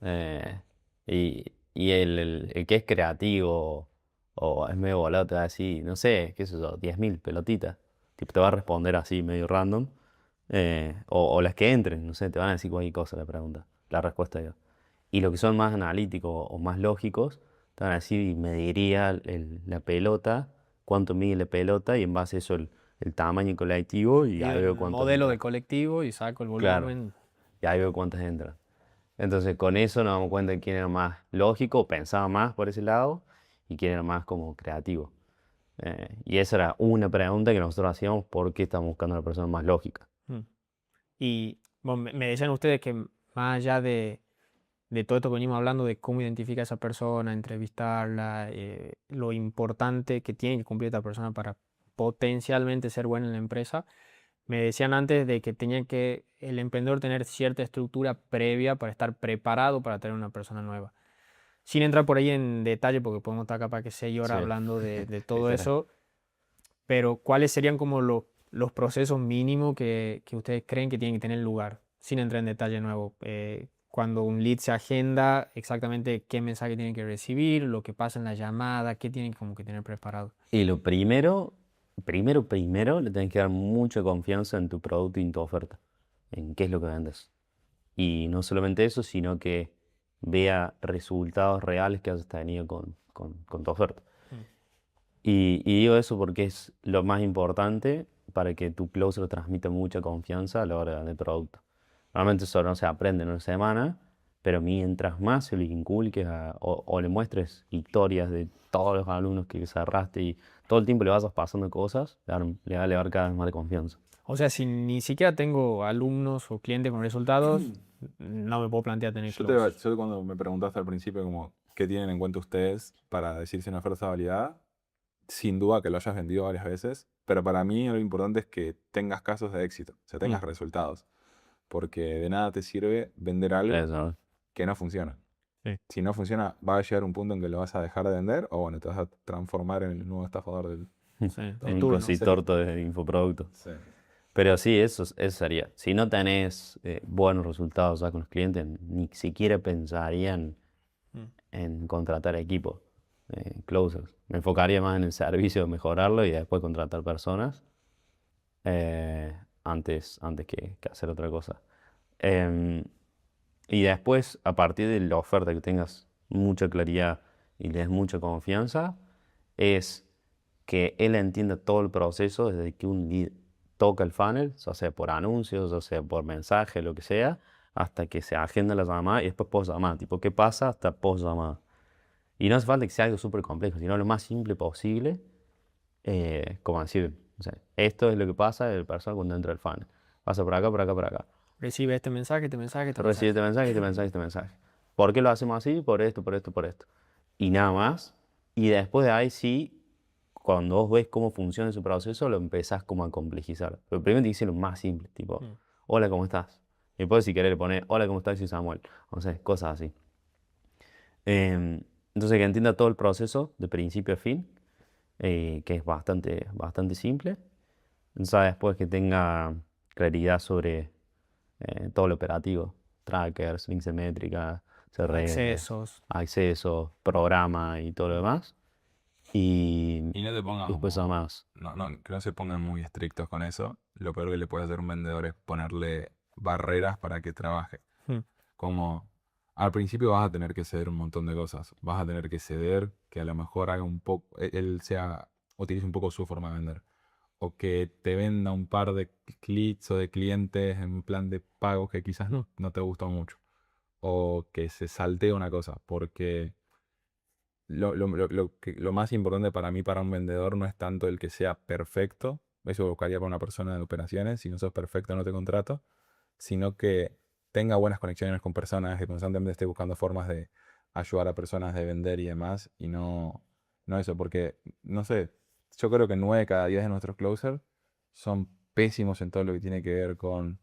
S3: Eh, y el que es creativo o es medio volado te va a decir, no sé, qué sé yo, 10.000 pelotitas. Tipo, te va a responder así medio random. O las que entren, no sé, te van a decir cualquier cosa la pregunta, la respuesta digo. Y los que son más analíticos o más lógicos, te van a decir, y mediría la pelota, cuánto mide la pelota, y en base a eso el tamaño colectivo, y
S1: pido
S3: ahí veo
S1: el
S3: cuántos
S1: modelo del
S3: entran.
S1: colectivo y saco el
S3: Claro,
S1: volumen.
S3: y ahí veo cuántas entran. Entonces con eso nos damos cuenta de quién era más lógico, pensaba más por ese lado, y quién era más como creativo. Y esa era una pregunta que nosotros hacíamos, ¿por qué estamos buscando a la persona más lógica?
S1: Mm. Y bueno, me decían ustedes que más allá de todo esto que venimos hablando, de cómo identificar a esa persona, entrevistarla, lo importante que tiene que cumplir esta persona para potencialmente ser buena en la empresa, me decían antes de que tenía que el emprendedor tener cierta estructura previa para estar preparado para tener una persona nueva. Sin entrar por ahí en detalle, porque podemos estar capaz que 6 horas
S3: Sí,
S1: hablando de todo
S3: literal.
S1: eso, pero ¿cuáles serían como los procesos mínimos que ustedes creen que tienen que tener lugar? Sin entrar en detalle nuevo. Cuando un lead se agenda, exactamente qué mensaje tienen que recibir, lo que pasa en la llamada, qué tienen como que tener preparado.
S3: Y lo primero, le tenés que dar mucha confianza en tu producto y en tu oferta, en qué es lo que vendes. Y no solamente eso, sino que vea resultados reales que has tenido con tu oferta.
S1: Mm,
S3: Y digo eso porque es lo más importante para que tu closer transmita mucha confianza a la hora de vender producto. Normalmente eso no se aprende en una semana, pero mientras más se le inculques o le muestres historias de todos los alumnos que cerraste y todo el tiempo le vas pasando cosas, le va a elevar cada vez más de confianza.
S1: O sea, si ni siquiera tengo alumnos o clientes con resultados, no me puedo plantear tener closers.
S2: Yo cuando me preguntaste al principio como qué tienen en cuenta ustedes para decir si una oferta está validada, sin duda que lo hayas vendido varias veces, pero para mí lo importante es que tengas casos de éxito, o sea, tengas resultados, porque de nada te sirve vender algo
S3: Eso,
S2: que no funciona.
S1: Sí.
S2: Si no funciona, va a llegar un punto en que lo vas a dejar de vender o bueno, te vas a transformar en el nuevo estafador del...
S1: Sí,
S3: el
S1: el turno.
S3: cositorto de infoproductos.
S2: Sí.
S3: Pero sí, eso sería. Si no tenés buenos resultados ya con los clientes, ni siquiera pensarían en contratar equipo, closers. Me enfocaría más en el servicio, mejorarlo y después contratar personas antes que hacer otra cosa. Em, y después, a partir de la oferta que tengas mucha claridad y le des mucha confianza, es que él entienda todo el proceso desde que un lead toca el funnel, ya sea por anuncios, ya sea por mensaje, lo que sea, hasta que se agenda la llamada y después post llamada. Tipo, ¿qué pasa hasta post llamada? Y no hace falta que sea algo súper complejo, sino lo más simple posible, como decir, o sea, esto es lo que pasa el persona cuando entra el funnel. Pasa por acá, por acá, por acá.
S1: Recibe este mensaje, este mensaje, este
S3: Recibe este
S1: mensaje.
S3: mensaje, este mensaje, este mensaje. ¿Por qué lo hacemos así? Por esto, por esto, por esto. Y nada más. Y después de ahí sí, cuando vos ves cómo funciona ese proceso, lo empezás como a complejizar. Pero primero te dice lo más simple, tipo, hola, ¿cómo estás? Y después si querés le pones, hola, ¿cómo estás? Soy Samuel. O sea, cosas así. Entonces que entienda todo el proceso de principio a fin, que es bastante simple. Ya después que tenga claridad sobre todo lo operativo, trackers, links de métrica, CRM,
S1: Accesos.
S3: acceso, programa y todo lo demás. Y
S2: Y no te pongas
S3: después
S2: como...
S3: más.
S2: Que no se pongan muy estrictos con eso. Lo peor que le puede hacer un vendedor es ponerle barreras para que trabaje.
S1: Mm.
S2: Como al principio vas a tener que ceder un montón de cosas. Vas a tener que ceder que a lo mejor haga un poco, utilice un poco su forma de vender. O que te venda un par de clics o de clientes en plan de pagos que quizás no te gustó mucho. O que se saltee una cosa. Porque lo más importante para mí, para un vendedor, no es tanto el que sea perfecto. Eso buscaría para una persona de operaciones. Si no sos perfecto, no te contrato. Sino que tenga buenas conexiones con personas, que constantemente esté buscando formas de ayudar a personas, de vender y demás. Y no eso, porque, no sé, yo creo que 9 cada 10 de nuestros closers son pésimos en todo lo que tiene que ver con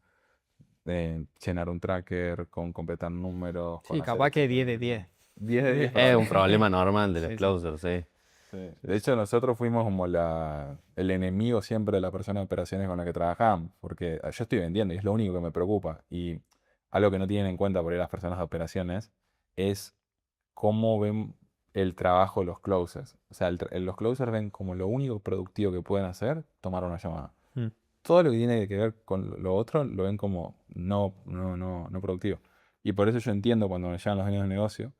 S2: llenar un tracker, con completar números, con
S1: Sí,
S2: hacer
S1: capaz que 10 de 10.
S2: 10 de 10
S3: Es un
S2: probablemente.
S3: problema normal de los
S1: Sí, sí.
S3: closers, sí.
S2: Sí. De hecho, nosotros fuimos como el enemigo siempre de la persona de operaciones con la que trabajamos, porque yo estoy vendiendo y es lo único que me preocupa. Y algo que no tienen en cuenta por ahí las personas de operaciones es cómo ven el trabajo los closers. O sea, los closers ven como lo único productivo que pueden hacer tomar una llamada.
S1: Mm.
S2: Todo lo que tiene que ver con lo otro lo ven como no productivo. Y por eso yo entiendo cuando me llaman los dueños de negocio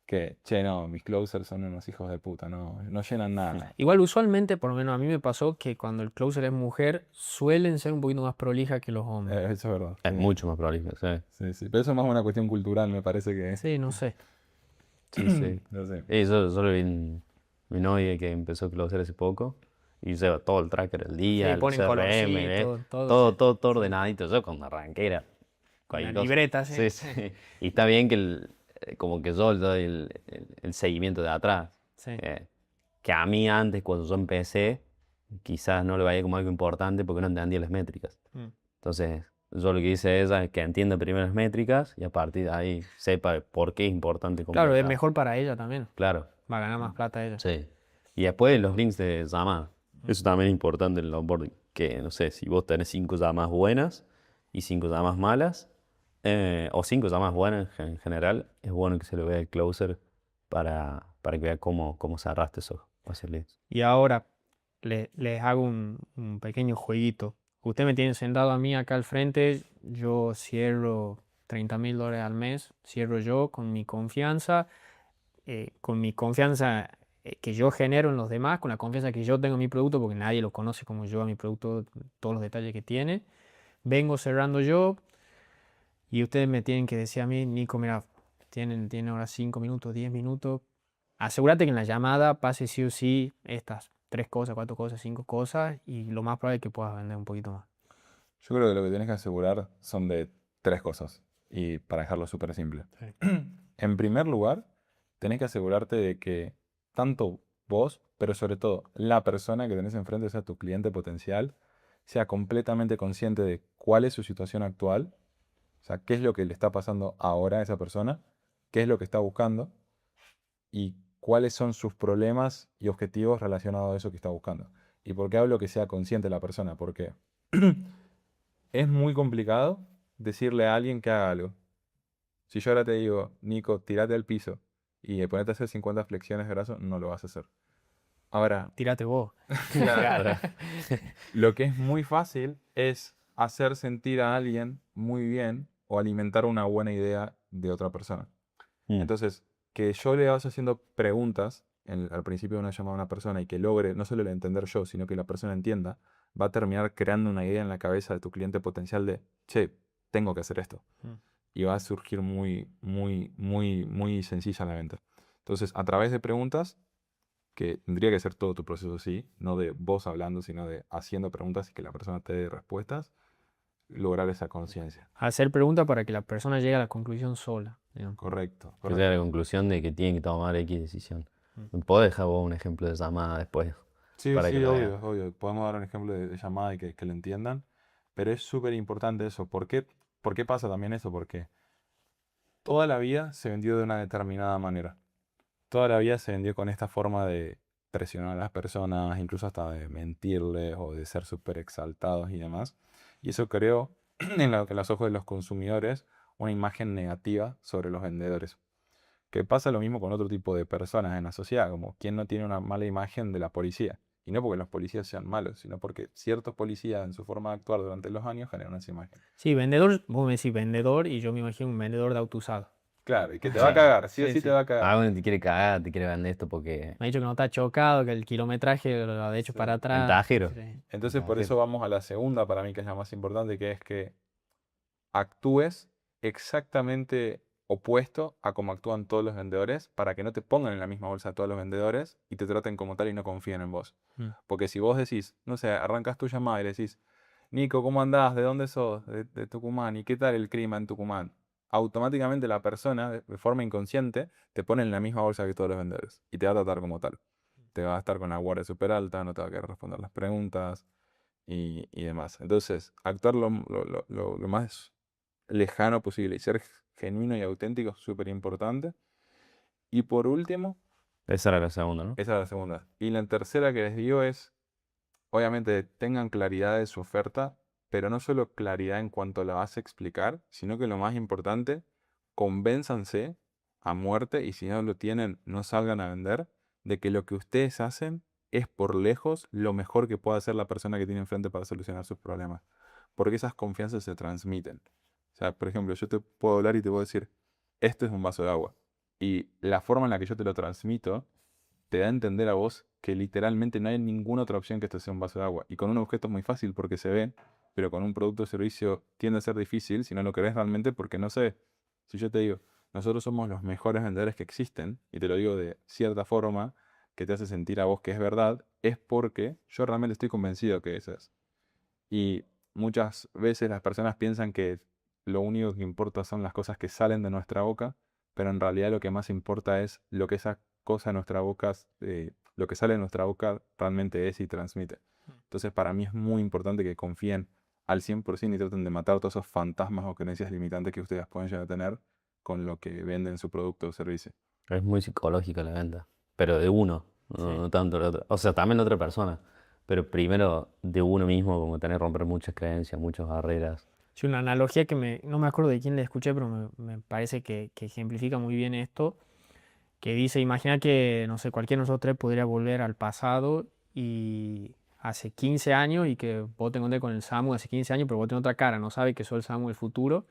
S2: que, che, no, mis closers son unos hijos de puta, no llenan nada.
S1: Igual usualmente, por lo menos a mí me pasó que cuando el closer es mujer, suelen ser un poquito más prolijas que los hombres.
S2: Eso es verdad.
S3: Es
S2: Sí.
S3: mucho más prolijo, sí.
S2: Sí, sí. Pero eso es más una cuestión cultural, me parece que...
S1: Sí, no sé.
S3: Sí, sí.
S2: No sé.
S3: Yo lo vi en mi novia que empezó a closer hace poco y lleva todo el tracker el día,
S1: Sí,
S3: el
S1: ponen
S3: CRM,
S1: colorcitos, todo.
S3: todo ordenadito. Yo cuando arranqué era
S1: Una
S3: cualquier cosa.
S1: libreta,
S3: Sí,
S1: sí.
S3: sí. Y está bien que como que yo doy el seguimiento de atrás.
S1: Sí.
S3: Que a mí antes, cuando yo empecé, quizás no lo veía como algo importante porque no entendía las métricas.
S1: Mm.
S3: Entonces, yo lo que hice es que entienda primero las métricas y a partir de ahí sepa por qué es importante
S1: Claro, es
S3: completar.
S1: mejor para ella también.
S3: Claro,
S1: Va a ganar más plata ella.
S3: sí. Y después los links de llamada. Eso también es importante en el onboarding. Que, no sé, si vos tenés 5 llamadas buenas y 5 llamadas malas, o 5 llamadas buenas en general, es bueno que se lo vea el closer para que vea cómo cerraste esos leads.
S1: Y ahora les hago un pequeño jueguito. Usted me tiene sentado a mí acá al frente, yo cierro $30,000 al mes, cierro yo con mi confianza que yo genero en los demás, con la confianza que yo tengo en mi producto, porque nadie lo conoce como yo a mi producto, todos los detalles que tiene. Vengo cerrando yo y ustedes me tienen que decir a mí, Nico, mira, tienen ahora 5 minutos, 10 minutos. Asegúrate que en la llamada pase sí o sí estas 3 cosas, 4 cosas, 5 cosas y lo más probable es que puedas vender un poquito más.
S2: Yo creo que lo que tienes que asegurar son de 3 cosas. Y para dejarlo súper simple.
S1: Sí.
S2: En primer lugar, tenés que asegurarte de que tanto vos, pero sobre todo la persona que tenés enfrente, o sea, tu cliente potencial, sea completamente consciente de cuál es su situación actual, o sea, qué es lo que le está pasando ahora a esa persona, qué es lo que está buscando y cuáles son sus problemas y objetivos relacionados a eso que está buscando. ¿Y por qué hablo que sea consciente la persona? Porque es muy complicado decirle a alguien que haga algo. Si yo ahora te digo, Nico, tirate al piso y ponete a hacer 50 flexiones de brazo, no lo vas a hacer. Ahora,
S1: Tírate vos.
S3: Claro.
S2: lo que es muy fácil es hacer sentir a alguien muy bien o alimentar una buena idea de otra persona.
S3: Mm.
S2: Entonces, que yo le vaya haciendo preguntas al principio de una llamada a una persona y que logre no solo el entender yo, sino que la persona entienda, va a terminar creando una idea en la cabeza de tu cliente potencial de, che, tengo que hacer esto.
S1: Mm.
S2: Y va a surgir muy sencilla la venta. Entonces, a través de preguntas, que tendría que ser todo tu proceso así, no de vos hablando, sino de haciendo preguntas y que la persona te dé respuestas, lograr esa conciencia.
S1: Hacer preguntas para que la persona llegue a la conclusión sola, digamos.
S2: Correcto,
S3: Que
S2: correcto.
S3: llegue a la conclusión de que tiene que tomar X decisión.
S1: Mm.
S3: ¿Me podés dejar vos un ejemplo de llamada después?
S2: Sí,
S3: Para que
S2: sí,
S3: lo
S2: obvio,
S3: vean.
S2: obvio. Podemos dar un ejemplo de llamada y que lo entiendan. Pero es súper importante eso. ¿Por qué pasa también eso? Porque toda la vida se vendió de una determinada manera. Toda la vida se vendió con esta forma de presionar a las personas, incluso hasta de mentirles o de ser súper exaltados y demás. Y eso creó en los ojos de los consumidores una imagen negativa sobre los vendedores. Que pasa lo mismo con otro tipo de personas en la sociedad, como quien no tiene una mala imagen de la policía. Y no porque los policías sean malos, sino porque ciertos policías en su forma de actuar durante los años generan esa imagen.
S1: Sí, vendedor, vos me decís vendedor y yo me imagino un vendedor de auto usado.
S2: Claro, y que te
S1: Sí.
S2: va a cagar, sí o
S1: Sí,
S2: sí
S1: sí.
S2: te va a cagar.
S3: Ah, bueno, te quiere cagar, te quiere vender esto porque...
S1: Me ha dicho que no está chocado, que el kilometraje lo ha hecho
S2: Sí.
S1: para atrás.
S3: Ventajero.
S1: Sí.
S2: Entonces por eso vamos a la segunda para mí, que es la más importante, que es que actúes exactamente opuesto a cómo actúan todos los vendedores para que no te pongan en la misma bolsa a todos los vendedores y te traten como tal y no confíen en vos.
S1: Mm.
S2: Porque si vos decís, no sé, arrancas tu llamada y le decís, Nico, ¿cómo andás? ¿De dónde sos? De Tucumán. ¿Y qué tal el clima en Tucumán? Automáticamente la persona, de forma inconsciente, te pone en la misma bolsa que todos los vendedores y te va a tratar como tal. Te va a estar con la guardia súper alta, no te va a querer responder las preguntas y demás. Entonces, actuar lo más lejano posible y ser genuino y auténtico es súper importante. Y por último,
S3: Esa era la segunda, ¿no?
S2: esa es la segunda. Y la tercera que les digo es, obviamente, tengan claridad de su oferta, pero no solo claridad en cuanto la vas a explicar, sino que lo más importante, convénzanse a muerte y si no lo tienen, no salgan a vender, de que lo que ustedes hacen es por lejos lo mejor que puede hacer la persona que tiene enfrente para solucionar sus problemas. Porque esas confianzas se transmiten. O sea, por ejemplo, yo te puedo hablar y te puedo decir, esto es un vaso de agua. Y la forma en la que yo te lo transmito te da a entender a vos que literalmente no hay ninguna otra opción que esto sea un vaso de agua. Y con un objeto es muy fácil porque se ve, pero con un producto o servicio tiende a ser difícil si no lo querés realmente porque no sé. Si yo te digo, nosotros somos los mejores vendedores que existen, y te lo digo de cierta forma que te hace sentir a vos que es verdad, es porque yo realmente estoy convencido que eso es. Y muchas veces las personas piensan que lo único que importa son las cosas que salen de nuestra boca, pero en realidad lo que más importa es lo que esa cosa en nuestra boca, lo que sale de nuestra boca realmente es y transmite. Entonces para mí es muy importante que confíen al 100% y traten de matar todos esos fantasmas o creencias limitantes que ustedes pueden llegar a tener con lo que venden su producto o servicio.
S3: Es muy psicológica la venta, pero de uno, no,
S1: Sí.
S3: no tanto de otro. O sea, también de otra persona, pero primero de uno mismo, como tener que romper muchas creencias, muchas barreras.
S1: Sí, una analogía que no me acuerdo de quién le escuché, pero me parece que ejemplifica muy bien esto, que dice, imagina que, no sé, cualquiera de nosotros tres podría volver al pasado y hace 15 años y que vos te encontrés con el Samu hace 15 años, pero vos tenés otra cara, no sabes que sos el Samu del futuro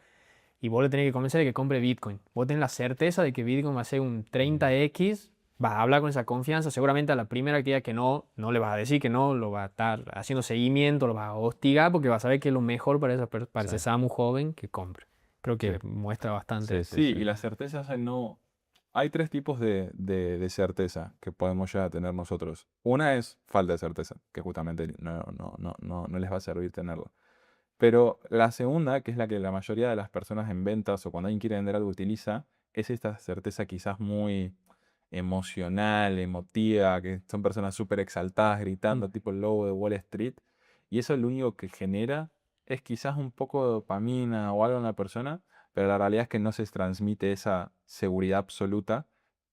S1: y vos le tenés que convencer de que compre Bitcoin. Vos tenés la certeza de que Bitcoin va a ser un 30x, vas a hablar con esa confianza, seguramente a la primera actividad que no le vas a decir que no, lo vas a estar haciendo seguimiento, lo vas a hostigar porque vas a saber que es lo mejor para ese
S3: Sí.
S1: Samu joven que compre. Creo que muestra bastante.
S2: Sí, y las certezas no... Hay tres tipos de certeza que podemos ya tener nosotros. Una es falta de certeza, que justamente no les va a servir tenerlo. Pero la segunda, que es la que la mayoría de las personas en ventas o cuando alguien quiere vender algo utiliza, es esta certeza quizás muy emocional, emotiva, que son personas súper exaltadas, gritando, tipo el lobo de Wall Street. Y eso lo único que genera es quizás un poco de dopamina o algo en la persona, pero la realidad es que no se transmite esa seguridad absoluta,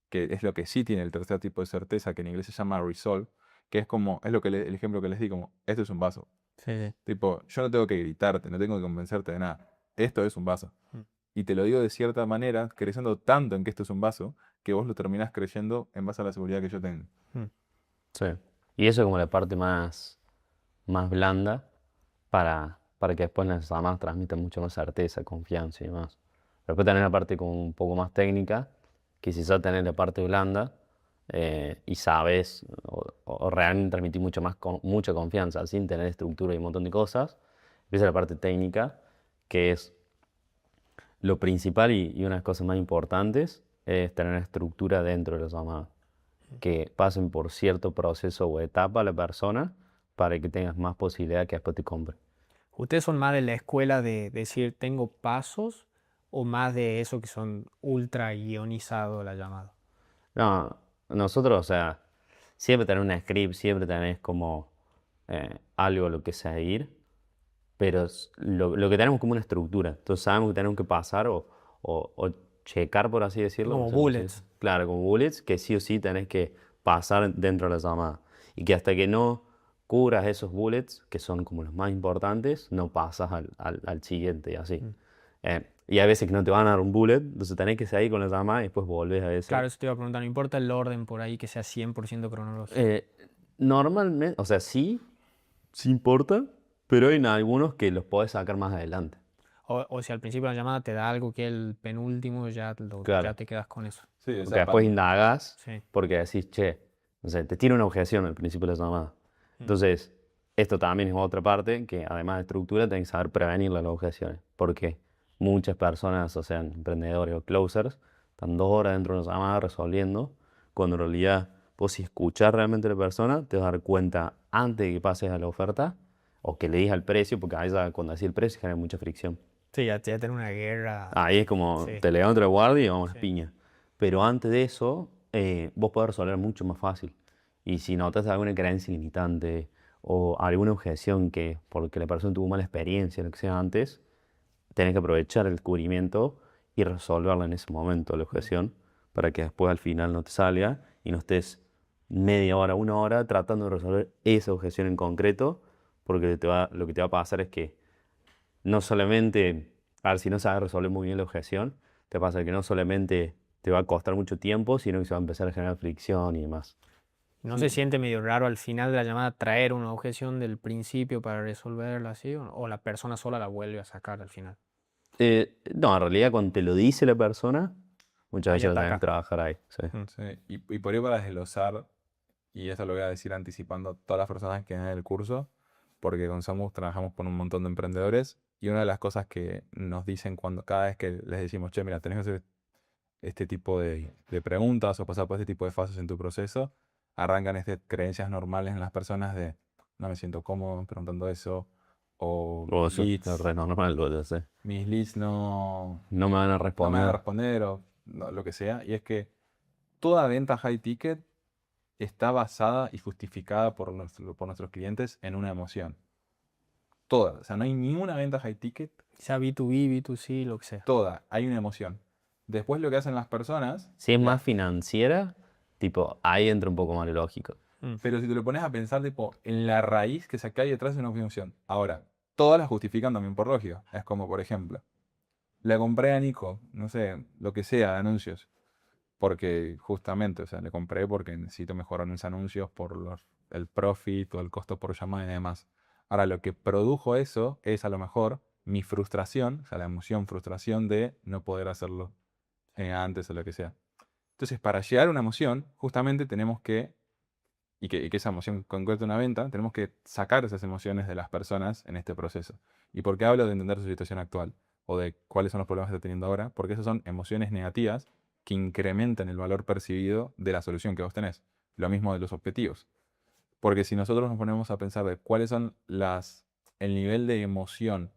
S2: que es lo que sí tiene el tercer tipo de certeza, que en inglés se llama resolve, que es como, es lo que el ejemplo que les di, como, esto es un vaso.
S1: Sí, sí.
S2: Tipo, yo no tengo que gritarte, no tengo que convencerte de nada. Esto es un vaso.
S1: Mm.
S2: Y te lo digo de cierta manera, creyendo tanto en que esto es un vaso, que vos lo terminás creyendo en base a la seguridad que yo tengo.
S1: Mm.
S3: Sí. Y eso es como la parte más blanda para que después las llamadas transmitan mucho más certeza, confianza y demás. Después tener la parte como un poco más técnica, que si ya tenés la parte blanda y sabes o realmente transmitir mucho más mucha confianza sin tener estructura y un montón de cosas, empieza la parte técnica, que es lo principal y una de las cosas más importantes, es tener estructura dentro de la llamada que pasen por cierto proceso o etapa la persona para que tengas más posibilidad que después te compre.
S1: ¿Ustedes son más de la escuela de decir tengo pasos o más de eso que son ultra guionizados la llamada?
S3: No, nosotros, o sea, siempre tenés un script, siempre tenés como algo a lo que seguir, pero lo que tenemos como una estructura. Entonces sabemos que tenemos que pasar o checar, por así decirlo.
S1: Como
S3: No sé cómo se dice.
S1: bullets.
S3: Claro, como bullets, que sí o sí tenés que pasar dentro de la llamada. Y que hasta que no cubras esos bullets, que son como los más importantes, no pasas al siguiente y así.
S1: Mm.
S3: Y hay veces que no te van a dar un bullet, entonces tenés que seguir con la llamada y después volvés a ese.
S1: Claro, eso te iba a preguntar, no importa el orden por ahí que sea 100% cronológico.
S3: Normalmente, o sea, sí importa, pero hay algunos que los podés sacar más adelante.
S1: O si al principio de la llamada te da algo que es el penúltimo, ya
S3: Claro.
S1: te quedas con eso.
S2: Sí,
S3: Porque después indagás,
S1: Sí.
S3: porque decís, che, no sé, te tiene una objeción al principio de la llamada. Entonces, esto también es otra parte que además de estructura, tenés que saber prevenir las objeciones. Porque muchas personas, o sean emprendedores o closers, están 2 horas dentro de una llamada resolviendo, cuando en realidad vos si escuchás realmente a la persona, te vas a dar cuenta antes de que pases a la oferta o que le digas el precio, porque ahí ya cuando decís el precio genera mucha fricción.
S1: Sí, ya tener una guerra.
S3: Ahí es como,
S1: Sí.
S3: te levanto la guardia y vamos a
S1: Sí.
S3: piña. Pero antes de eso, vos podés resolver mucho más fácil. Y si notas alguna creencia limitante o alguna objeción que porque la persona tuvo mala experiencia, lo que sea antes, tenés que aprovechar el descubrimiento y resolverla en ese momento, la objeción, para que después al final no te salga y no estés media hora, 1 hora tratando de resolver esa objeción en concreto, porque lo que te va a pasar es que no solamente, a ver, si no sabes resolver muy bien la objeción, te pasa que no solamente te va a costar mucho tiempo, sino que se va a empezar a generar fricción y demás.
S1: ¿No se siente medio raro al final de la llamada traer una objeción del principio para resolverla así? ¿O la persona sola la vuelve a sacar al final?
S3: No, en realidad cuando te lo dice la persona, muchas
S1: Ahí
S3: veces lo tenés que
S1: ataca.
S3: trabajar ahí. Sí.
S2: Sí, y por ahí para desglosar, y esto lo voy a decir anticipando a todas las personas que den el curso, porque con Samus trabajamos con un montón de emprendedores, y una de las cosas que nos dicen cuando cada vez que les decimos, che, mira, tenés que hacer este tipo de preguntas o pasar por este tipo de fases en tu proceso, arrancan creencias normales en las personas de no me siento cómodo preguntando eso, o
S3: O eso es
S2: leads,
S3: re normal, lo sé.
S2: mis leads
S3: No me van a
S2: no me van a
S3: responder.
S2: responder, o lo que sea, y es que toda venta high ticket está basada y justificada por nuestros clientes en una emoción. Toda. O sea, no hay ninguna venta high ticket,
S1: Sea B2B, B2C, lo que sea.
S2: toda. Hay una emoción. Después lo que hacen las personas,
S3: Si es más financiera, tipo, ahí entra un poco más lo lógico.
S2: pero si te lo pones a pensar, tipo, en la raíz que se hay detrás de una emoción. Ahora, todas las justifican también por lógica. Es como, por ejemplo, le compré a Nico, no sé, lo que sea, de anuncios. Porque justamente, o sea, le compré porque necesito mejorar mis anuncios por el profit o el costo por llamada y demás. Ahora, lo que produjo eso es a lo mejor mi frustración, o sea, la emoción, frustración de no poder hacerlo antes o lo que sea. Entonces, para llegar a una emoción, justamente tenemos que, y que esa emoción concrete una venta, tenemos que sacar esas emociones de las personas en este proceso. ¿Y por qué hablo de entender su situación actual? o de cuáles son los problemas que está teniendo ahora, porque esas son emociones negativas que incrementan el valor percibido de la solución que vos tenés. Lo mismo de los objetivos. Porque si nosotros nos ponemos a pensar de cuáles son el nivel de emoción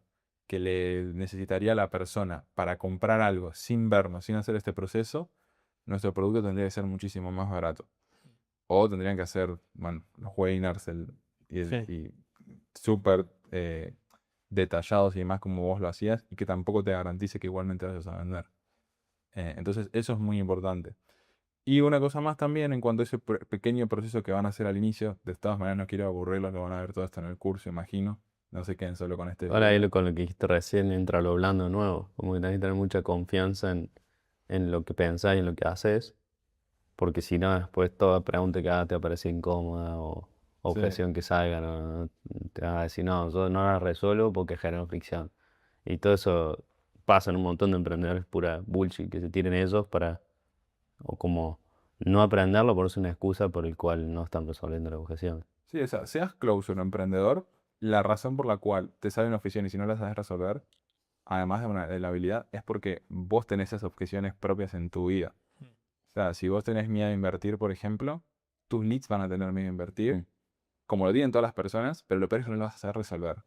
S2: que le necesitaría a la persona para comprar algo sin vernos, sin hacer este proceso, nuestro producto tendría que ser muchísimo más barato. O tendrían que hacer, bueno, los webinars
S1: Sí.
S2: y súper detallados y demás como vos lo hacías y que tampoco te garantice que igualmente vayas a vender. Entonces eso es muy importante. Y una cosa más también en cuanto a ese pequeño proceso que van a hacer al inicio, de todas maneras no quiero aburrirlos, que van a ver todo esto en el curso, imagino. No se queden solo con este
S3: Ahora ahí
S2: video.
S3: con lo que dijiste recién entra lo blando de nuevo, como que tenés que tener mucha confianza en lo que pensás y en lo que haces, porque si no después toda pregunta que hagas te parece incómoda o
S2: Sí,
S3: objeción que salga, no, te vas a decir, no, yo no la resuelvo porque genero fricción. Y todo eso pasa en un montón de emprendedores, pura bullshit que se tienen ellos para, o como no aprenderlo por ser una excusa por el cual no están resolviendo la objeción.
S2: sí, o sea, seas closer o emprendedor, la razón por la cual te sale una objeción y si no la sabes resolver, además de la habilidad, es porque vos tenés esas objeciones propias en tu vida. O sea, si vos tenés miedo a invertir, por ejemplo, tus leads van a tener miedo a invertir,
S3: Mm.
S2: como lo tienen todas las personas, pero lo peor es que no lo vas a saber resolver.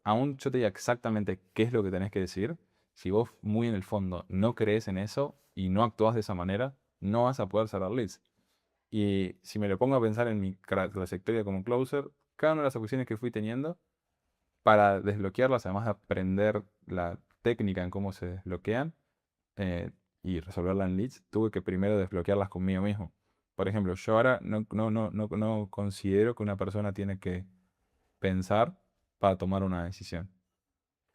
S2: Aún yo te diga exactamente qué es lo que tenés que decir, si vos muy en el fondo no crees en eso y no actúas de esa manera, no vas a poder cerrar leads. Y si me lo pongo a pensar en mi trayectoria como closer, cada una de las objeciones que fui teniendo, para desbloquearlas, además de aprender la técnica en cómo se desbloquean eh, y resolverla en leads, tuve que primero desbloquearlas conmigo mismo. Por ejemplo, yo ahora no considero que una persona tiene que pensar para tomar una decisión.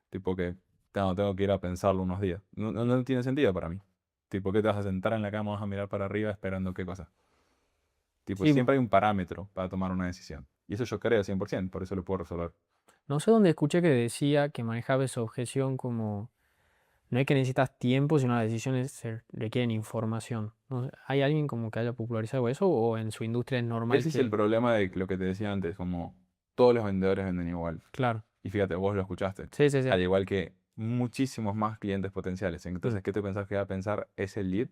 S2: Tipo que tengo que ir a pensarlo unos días. No tiene sentido para mí. Tipo, ¿qué te vas a sentar en la cama, vas a mirar para arriba esperando qué cosa? Tipo,
S1: Sí,
S2: siempre hay un parámetro para tomar una decisión. Y eso yo creo 100%, por eso lo puedo resolver.
S1: no sé dónde escuché que decía que manejaba esa objeción como no es que necesitas tiempo, sino las decisiones requieren información. No sé, ¿hay alguien como que haya popularizado eso o en su industria es normal
S2: Ese es el
S1: que,
S2: problema de lo que te decía antes, como todos los vendedores venden igual.
S1: claro,
S2: Y fíjate, vos lo escuchaste.
S1: sí, sí, sí,
S2: Al igual que muchísimos más clientes potenciales.
S1: mm,
S2: Entonces, ¿qué te pensás que va a pensar ese lead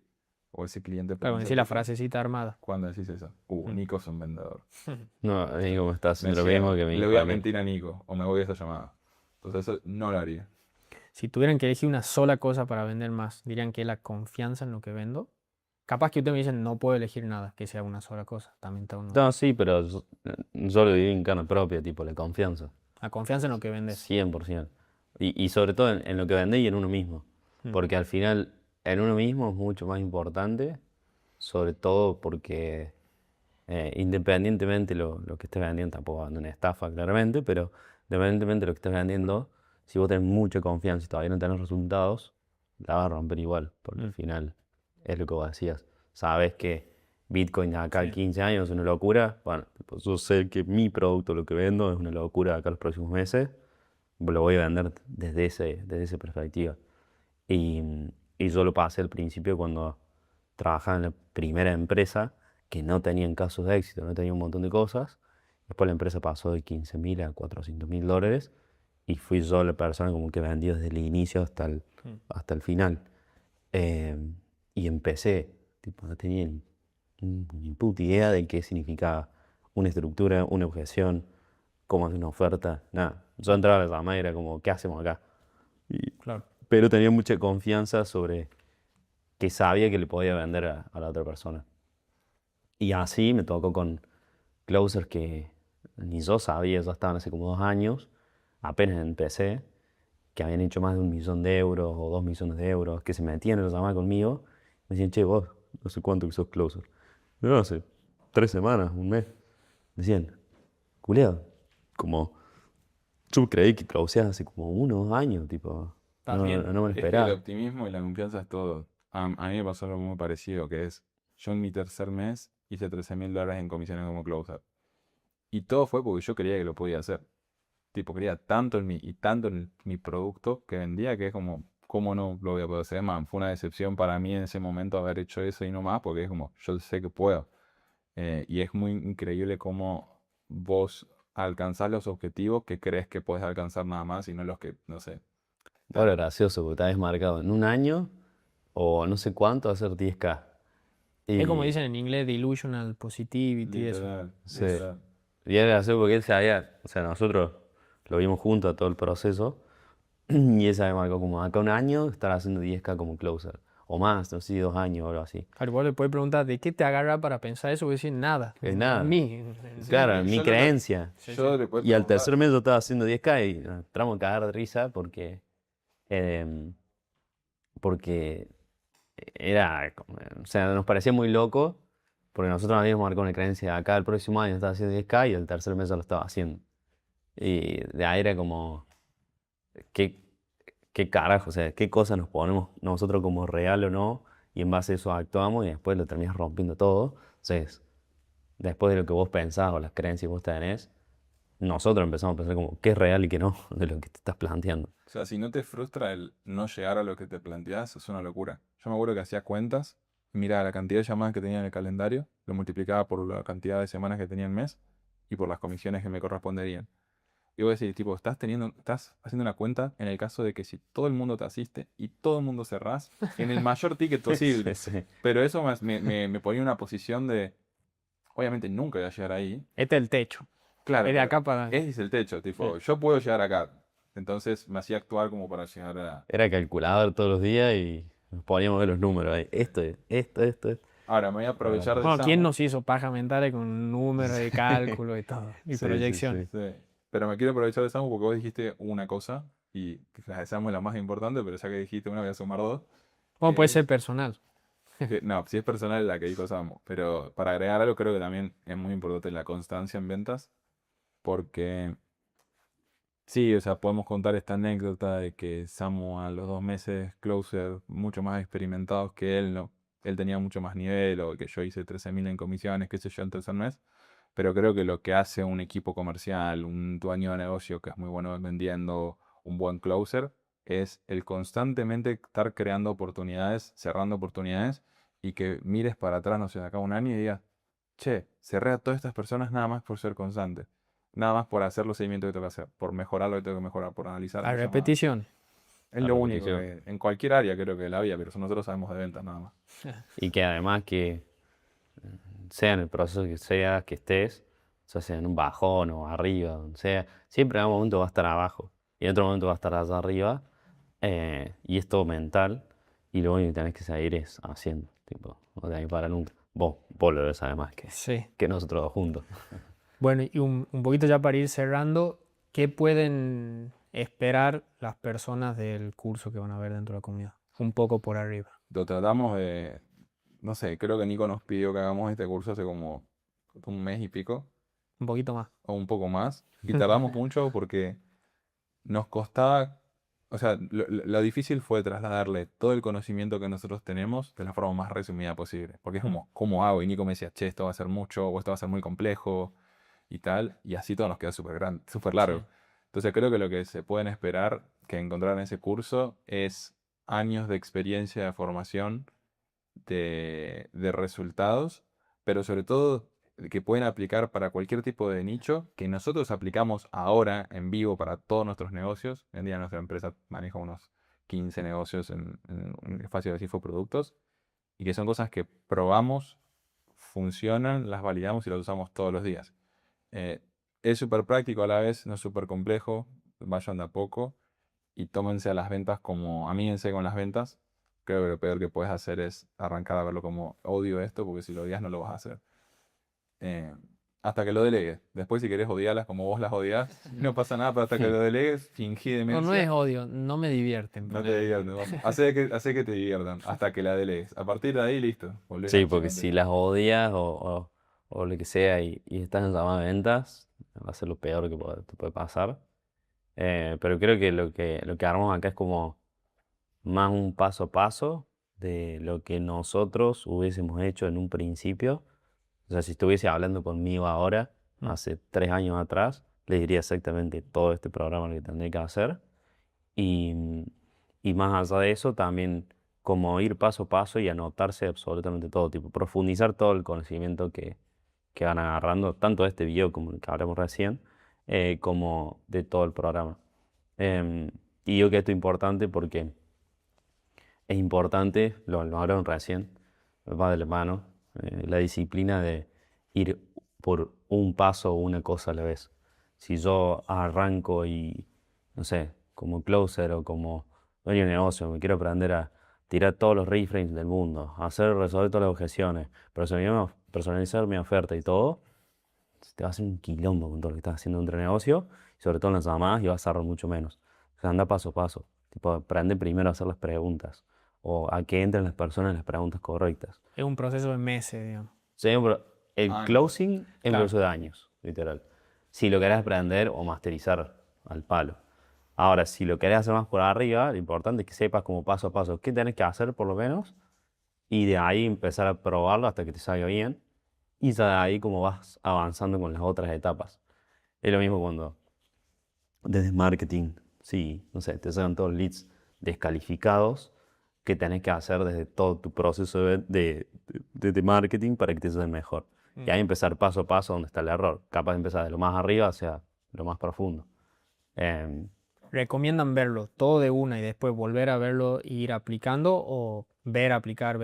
S2: o ese cliente
S1: claro,
S2: potencial
S1: decir la
S2: tuyo
S1: frasecita armada.
S2: cuando decís eso?
S1: Mm.
S2: Nico es un vendedor.
S3: No, Nico me está
S2: Me
S3: haciendo lo mismo
S2: cierro.
S3: que me
S2: Le
S3: dijo
S2: voy a
S3: a mí.
S2: mentir a Nico o me voy a esa llamada. Entonces, eso no lo haría.
S1: Si tuvieran que elegir una sola cosa para vender más, dirían que es la confianza en lo que vendo. Capaz que ustedes me dicen, no puedo elegir nada, que sea una sola cosa. También está uno.
S3: No, sí, pero yo lo viví en carne propia, tipo, la confianza.
S1: La confianza en lo que vendes.
S3: 100%. Y sobre todo en lo que vendés y en uno mismo.
S1: Mm,
S3: Porque al final, en uno mismo es mucho más importante, sobre todo porque independientemente lo que estés vendiendo, tampoco va a una estafa claramente, pero independientemente de lo que estés vendiendo, si vos tenés mucha confianza y todavía no tenés resultados, la vas a romper igual, porque al
S1: mm,
S3: final es lo que vos decías. Sabes que Bitcoin acá a
S1: sí,
S3: 15 años es una locura. Bueno, pues yo sé que mi producto, lo que vendo, es una locura acá los próximos meses. Lo voy a vender desde esa perspectiva. Y, y yo lo pasé al principio cuando trabajaba en la primera empresa que no tenían casos de éxito, no tenía un montón de cosas. Después la empresa pasó de 15.000 a 400.000 dólares y fui yo la persona como que vendió desde el inicio
S1: mm,
S3: hasta el final. Eh, y empecé, tipo, no tenía ni puta idea de qué significaba una estructura, una objeción, cómo hacer una oferta, nada. Yo entraba a la llamada y era como, ¿qué hacemos acá? Y-
S1: claro.
S3: pero tenía mucha confianza sobre que sabía que le podía vender a la otra persona. Y así me tocó con closers que ni yo sabía, ya estaban hace como 2 años, apenas empecé, que habían hecho más de 1.000.000 de euros o 2.000.000 de euros, que se metían en la llamada conmigo, me decían, che, vos, no sé cuánto que sos closer. Yo hace 3 semanas, un mes. Decían, culiado, como yo creí que closeas hace como 1 o 2 años, tipo,
S1: ¿Estás
S3: no,
S1: bien?
S3: no me lo
S2: Es que el
S3: esperaba.
S2: optimismo y la confianza es todo. A mí me pasó algo muy parecido, que es, yo en mi tercer mes hice $13.000 en comisiones como closer. Y todo fue porque yo creía que lo podía hacer. Tipo, creía tanto en mí y tanto en mi producto que vendía que es como, ¿cómo no lo voy a poder hacer? Man, fue una decepción para mí en ese momento haber hecho eso y no más, porque es como, yo sé que puedo. Y es muy increíble cómo vos alcanzás los objetivos que crees que puedes alcanzar nada más y no los que, no sé,
S3: Ahora gracioso, porque te habías marcado en un año o no sé cuánto hacer 10K.
S1: Es como
S3: Y
S1: dicen en inglés, delusional positivity, eso.
S2: Literal,
S3: sí.
S2: literal.
S3: Y era gracioso porque él sabía, o sea, nosotros lo vimos juntos a todo el proceso y él se había marcado como acá un año estar haciendo 10K como closer. O más, no sé, 2 años o algo así.
S1: Claro, vos le puedes preguntar, ¿de qué te agarra para pensar eso? Voy a decir, nada.
S3: Es
S1: En
S3: nada.
S1: mí.
S3: Claro, en mi
S2: yo lo-
S3: creencia.
S2: Yo le puedo
S3: Y al
S2: preguntar.
S3: tercer mes yo estaba haciendo 10K y nos entramos a cagar de risa em, porque o sea, nos parecía muy loco porque nosotros habíamos marcado una creencia acá el próximo año estaba haciendo 10K y el tercer mes ya lo estaba haciendo. Y de ahí era como, ¿qué, qué carajo? O sea, ¿qué cosa nos ponemos nosotros como real o no? Y en base a eso actuamos y después lo terminas rompiendo todo. Entonces, después de lo que vos pensás o las creencias que vos tenés, nosotros empezamos a pensar como qué es real y qué no de lo que te estás planteando.
S2: O sea, si no te frustra el no llegar a lo que te planteas, es una locura. Yo me acuerdo que hacía cuentas, y miraba la cantidad de llamadas que tenía en el calendario, lo multiplicaba por la cantidad de semanas que tenía el mes y por las comisiones que me corresponderían. Y voy a decir, tipo, estás haciendo una cuenta en el caso de que si todo el mundo te asiste y todo el mundo cerrás, en el mayor ticket posible.
S3: Sí, sí.
S2: Pero eso me ponía en una posición de, obviamente nunca voy a llegar ahí.
S1: Este es el techo.
S2: Claro,
S1: Es de
S2: pero
S1: acá para...
S2: ese es el techo, tipo, yo puedo llegar acá. Entonces me hacía actuar como para llegar a...
S3: Era calculador todos los días y nos poníamos a ver los números ahí. Esto es, esto.
S2: Ahora me voy a aprovechar de
S1: Bueno, ¿quién
S2: Samu.
S1: nos hizo paja mentales con números de cálculo y todo? Y
S3: Sí, sí,
S1: proyecciones.
S3: sí.
S2: Sí. Pero me quiero aprovechar de Samu porque vos dijiste una cosa y la de Samu es la más importante, pero ya que dijiste una voy a sumar dos.
S1: Bueno, puede
S2: que
S1: ser personal.
S2: no, si es personal la que dijo Samu. Pero para agregar algo creo que también es muy importante la constancia en ventas porque sí, o sea, podemos contar esta anécdota de que Samu a los 2 meses, closer, mucho más experimentados que él, ¿no? Él tenía mucho más nivel, o que yo hice 13.000 en comisiones, qué sé yo, en tercer mes. Pero creo que lo que hace un equipo comercial, un dueño de negocio que es muy bueno vendiendo, un buen closer, es el constantemente estar creando oportunidades, cerrando oportunidades, y que mires para atrás, no sé, de acá a un año y digas, che, cerré a todas estas personas nada más por ser constante. Nada más por hacer los seguimientos que tengo que hacer, por mejorar lo que tengo que mejorar, por analizar
S1: La
S2: mis llamadas.
S1: repetición.
S2: Es
S3: La
S2: lo único
S3: repetición.
S2: que en cualquier área creo que la había, pero nosotros sabemos de ventas nada más.
S3: Y que además que sea en el proceso que sea, que estés, o sea, sea en un bajón o arriba, donde sea, siempre en algún momento va a estar abajo y en otro momento va a estar allá arriba y es todo mental y lo único que tenés que seguir es haciendo, tipo, no te hay para nunca. Vos lo ves además
S1: Sí.
S3: que nosotros dos juntos.
S1: Bueno, y un poquito ya para ir cerrando, ¿qué pueden esperar las personas del curso que van a ver dentro de la comunidad? Un poco por arriba.
S2: Lo tratamos de, no sé, creo que Nico nos pidió que hagamos este curso hace como un mes y pico,
S1: Un poquito más.
S2: o un poco más, y tardamos mucho porque nos costaba, o sea, lo difícil fue trasladarle todo el conocimiento que nosotros tenemos de la forma más resumida posible, porque es como, ¿cómo hago? Y Nico me decía, che, esto va a ser mucho, o esto va a ser muy complejo, y tal, y así todo nos queda súper grande, súper largo.
S1: Sí.
S2: Entonces creo que lo que se pueden esperar que encontrar en ese curso es años de experiencia de formación de resultados, pero sobre todo que pueden aplicar para cualquier tipo de nicho que nosotros aplicamos ahora en vivo para todos nuestros negocios. Hoy en día nuestra empresa maneja unos 15 negocios en un espacio de infoproductos y que son cosas que probamos, funcionan, las validamos y las usamos todos los días. Eh, es súper práctico a la vez, no es súper complejo, vayan de a poco y tómense a las ventas como, amíguense con las ventas. Creo que lo peor que puedes hacer es arrancar a verlo como odio esto, porque si lo odias no lo vas a hacer. Eh, hasta que lo delegues. Después si querés odiarlas como vos las odias, no pasa nada, pero hasta que lo delegues, fingí
S1: No, no es
S2: demencia.
S1: odio, no me divierten.
S2: No te
S1: ponele.
S2: divierten, vamos. Hace que te diviertan hasta que la delegues. A partir de ahí, listo. Volvés a
S3: Sí, porque si
S2: accionarte.
S3: las odias o lo que sea y estás en llamada de ventas, va a ser lo peor que te puede pasar. Pero creo que lo que armamos acá es como más un paso a paso de lo que nosotros hubiésemos hecho en un principio. O sea, si estuviese hablando conmigo ahora,
S1: Mm.
S3: hace 3 años atrás, le diría exactamente todo este programa lo que tendría que hacer. Y, y más allá de eso, también como ir paso a paso y anotarse absolutamente todo, tipo profundizar todo el conocimiento que van agarrando, tanto de este video como el que hablamos recién, como de todo el programa. Em, Y yo que esto es importante porque es importante, lo hablaron recién, va de la mano, la disciplina de ir por un paso o una cosa a la vez. Si yo arranco y, no sé, como closer o como dueño de negocio, me quiero aprender a tirar todos los reframes del mundo, a hacer, resolver todas las objeciones, personalizar mi oferta y todo, se te va a hacer un quilombo con todo lo que estás haciendo entre negocio, y sobre todo en las llamadas, y vas a ahorrar mucho menos. O sea, anda paso a paso. Tipo, aprende primero a hacer las preguntas, o a que entren las personas en las preguntas correctas.
S1: Es un proceso de meses, digamos.
S3: Sí, el
S2: Años.
S3: closing es un
S2: Claro.
S3: proceso de años, literal. Si lo querés aprender o masterizar al palo. Ahora, si lo querés hacer más por arriba, lo importante es que sepas como paso a paso qué tenés que hacer por lo menos, y de ahí empezar a probarlo hasta que te salga bien, y ya de ahí como vas avanzando con las otras etapas. Es lo mismo cuando desde marketing, sí, no sé, te salgan todos leads descalificados que tenés que hacer desde todo tu proceso de marketing para que te salga mejor. Y ahí empezar paso a paso donde está el error. Capaz de empezar de lo más arriba hacia lo más profundo. Em,
S1: ¿Recomiendan verlo todo de una y después volver a verlo e ir aplicando o ver, aplicar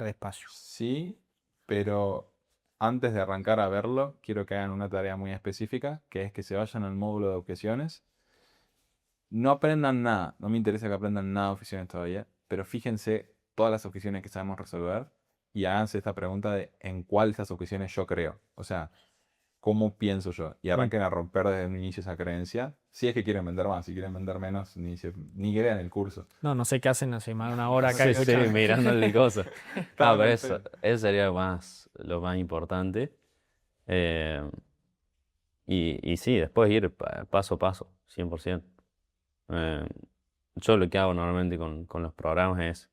S1: despacio?
S2: Sí, pero antes de arrancar a verlo, quiero que hagan una tarea muy específica, que es que se vayan al módulo de objeciones. No aprendan nada, no me interesa que aprendan nada de objeciones todavía, pero fíjense todas las objeciones que sabemos resolver y háganse esta pregunta de en cuál de esas objeciones yo creo. O sea, ¿cómo pienso yo? Y arranquen a romper desde un inicio esa creencia. Si es que quieren vender más, si quieren vender menos, ni que vean el curso.
S1: No, no sé qué hacen hace más de una hora acá.
S3: sí, sí,
S1: escuchando.
S3: mirándole cosas. No,
S2: Claro,
S3: pero
S2: sí.
S3: eso sería lo más importante. Eh, y sí, después ir paso a paso, 100%. Eh, yo lo que hago normalmente con los programas es,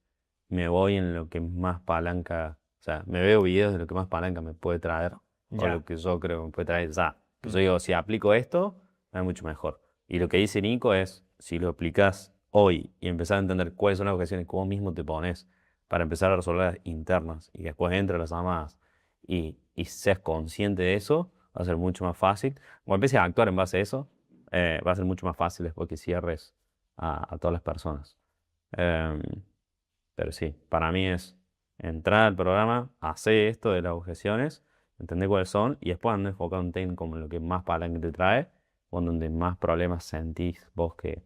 S3: me voy en lo que más palanca, o sea, me veo videos de lo que más palanca me puede traer, o
S1: Ya.
S3: lo que yo creo que me puede traer ya. Pues yo digo, si aplico esto, me va mucho mejor. Y lo que dice Nico es, si lo aplicas hoy y empezar a entender cuáles son las objeciones que vos mismo te pones para empezar a resolver las internas y después entre las llamadas y seas consciente de eso, va a ser mucho más fácil. Cuando empieces a actuar en base a eso, va a ser mucho más fácil después que cierres a todas las personas. Em, pero sí, para mí es entrar al programa, hacer esto de las objeciones, entender cuáles son y después andar enfocándote en como lo que más palanca te trae o en donde más problemas sentís vos que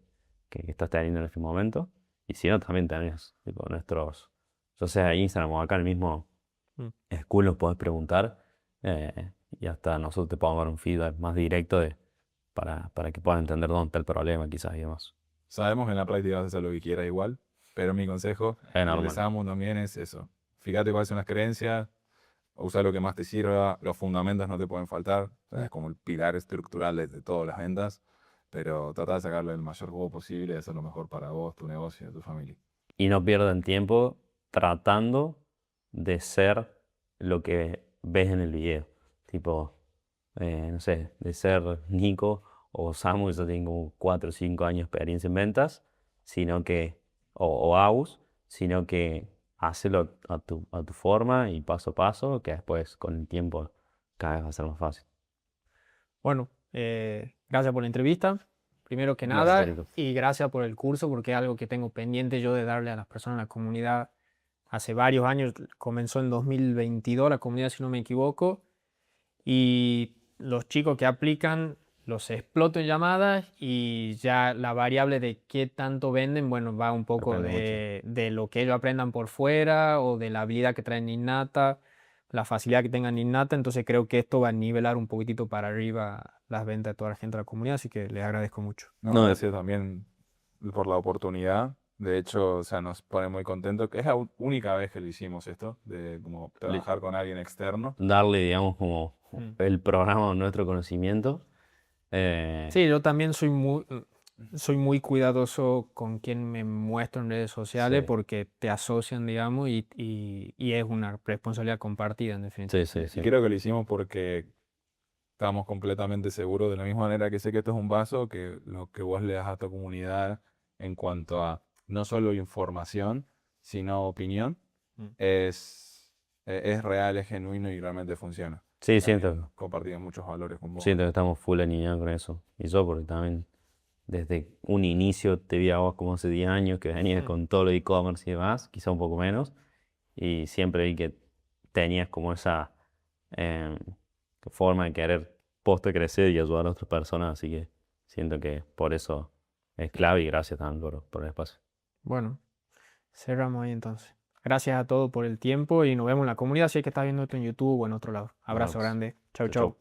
S3: estás teniendo en este momento. Y si no, también tenés tipo, nuestros, ya sea Instagram o acá en el mismo
S1: Mm.
S3: School, nos podés preguntar y hasta nosotros te podemos dar un feedback más directo para que puedas entender dónde está el problema quizás y demás.
S2: Sabemos que en la práctica vas a hacer lo que quieras igual, pero mi consejo,
S3: Es
S2: y el de
S3: normal.
S2: Samu también es eso. Fíjate cuáles son las creencias, usa lo que más te sirva, los fundamentos no te pueden faltar, o sea, es como el pilar estructural de todas las ventas, pero trata de sacarle el mayor jugo posible y hacer lo mejor para vos, tu negocio y tu familia.
S3: Y no pierdan tiempo tratando de ser lo que ves en el video. Tipo, no sé, de ser Nico o Samu, que ya tienen como 4 o 5 años de experiencia en ventas, sino que, o Aus, sino que hacelo a tu forma y paso a paso, que después con el tiempo cada vez va a ser más fácil.
S1: Bueno, gracias por la entrevista, primero que
S3: Gracias,
S1: nada,
S3: Nico.
S1: y gracias por el curso, porque es algo que tengo pendiente yo de darle a las personas en la comunidad. Hace varios años, comenzó en 2022 la comunidad, si no me equivoco, y los chicos que aplican los exploto en llamadas y ya la variable de qué tanto venden, bueno, va un poco
S3: Depende
S1: de lo que ellos aprendan por fuera o de la habilidad que traen innata, la facilidad que tengan innata, entonces creo que esto va a nivelar un poquitito para arriba las ventas de toda la gente de la comunidad, así que les agradezco mucho.
S2: No,
S3: No,
S2: gracias también por la oportunidad. De hecho, o sea, nos pone muy contentos, que es la única vez que lo hicimos esto, de como trabajar con alguien externo.
S3: darle, digamos, como
S1: Mm.
S3: el programa a nuestro conocimiento.
S1: Sí, yo también soy muy cuidadoso con quien me muestro en redes sociales
S3: Sí.
S1: porque te asocian, digamos, y es una responsabilidad compartida, en definitiva.
S3: Sí, sí, sí.
S2: Y creo que lo hicimos porque estamos completamente seguros, de la misma manera que sé que esto es un vaso, que lo que vos le das a tu comunidad en cuanto a no solo información, sino opinión,
S1: Mm.
S2: es real, es genuino y realmente funciona.
S3: Sí,
S2: También
S3: siento
S2: compartimos muchos valores con vos.
S3: que estamos full alineados con eso. Y yo porque también desde un inicio te vi a vos como hace 10 años que venías con todo lo e-commerce y demás, quizá un poco menos, y siempre vi que tenías como esa em, forma de querer poste crecer y ayudar a otras personas, así que siento que por eso es clave y gracias también por el espacio.
S1: Bueno, cerramos ahí entonces. Gracias a todos por el tiempo y nos vemos en la comunidad si es que estás viendo esto en YouTube o en otro lado.
S3: Nos
S1: Abrazo
S3: vemos.
S1: grande. Chau,
S3: Chau, chau.
S1: chau.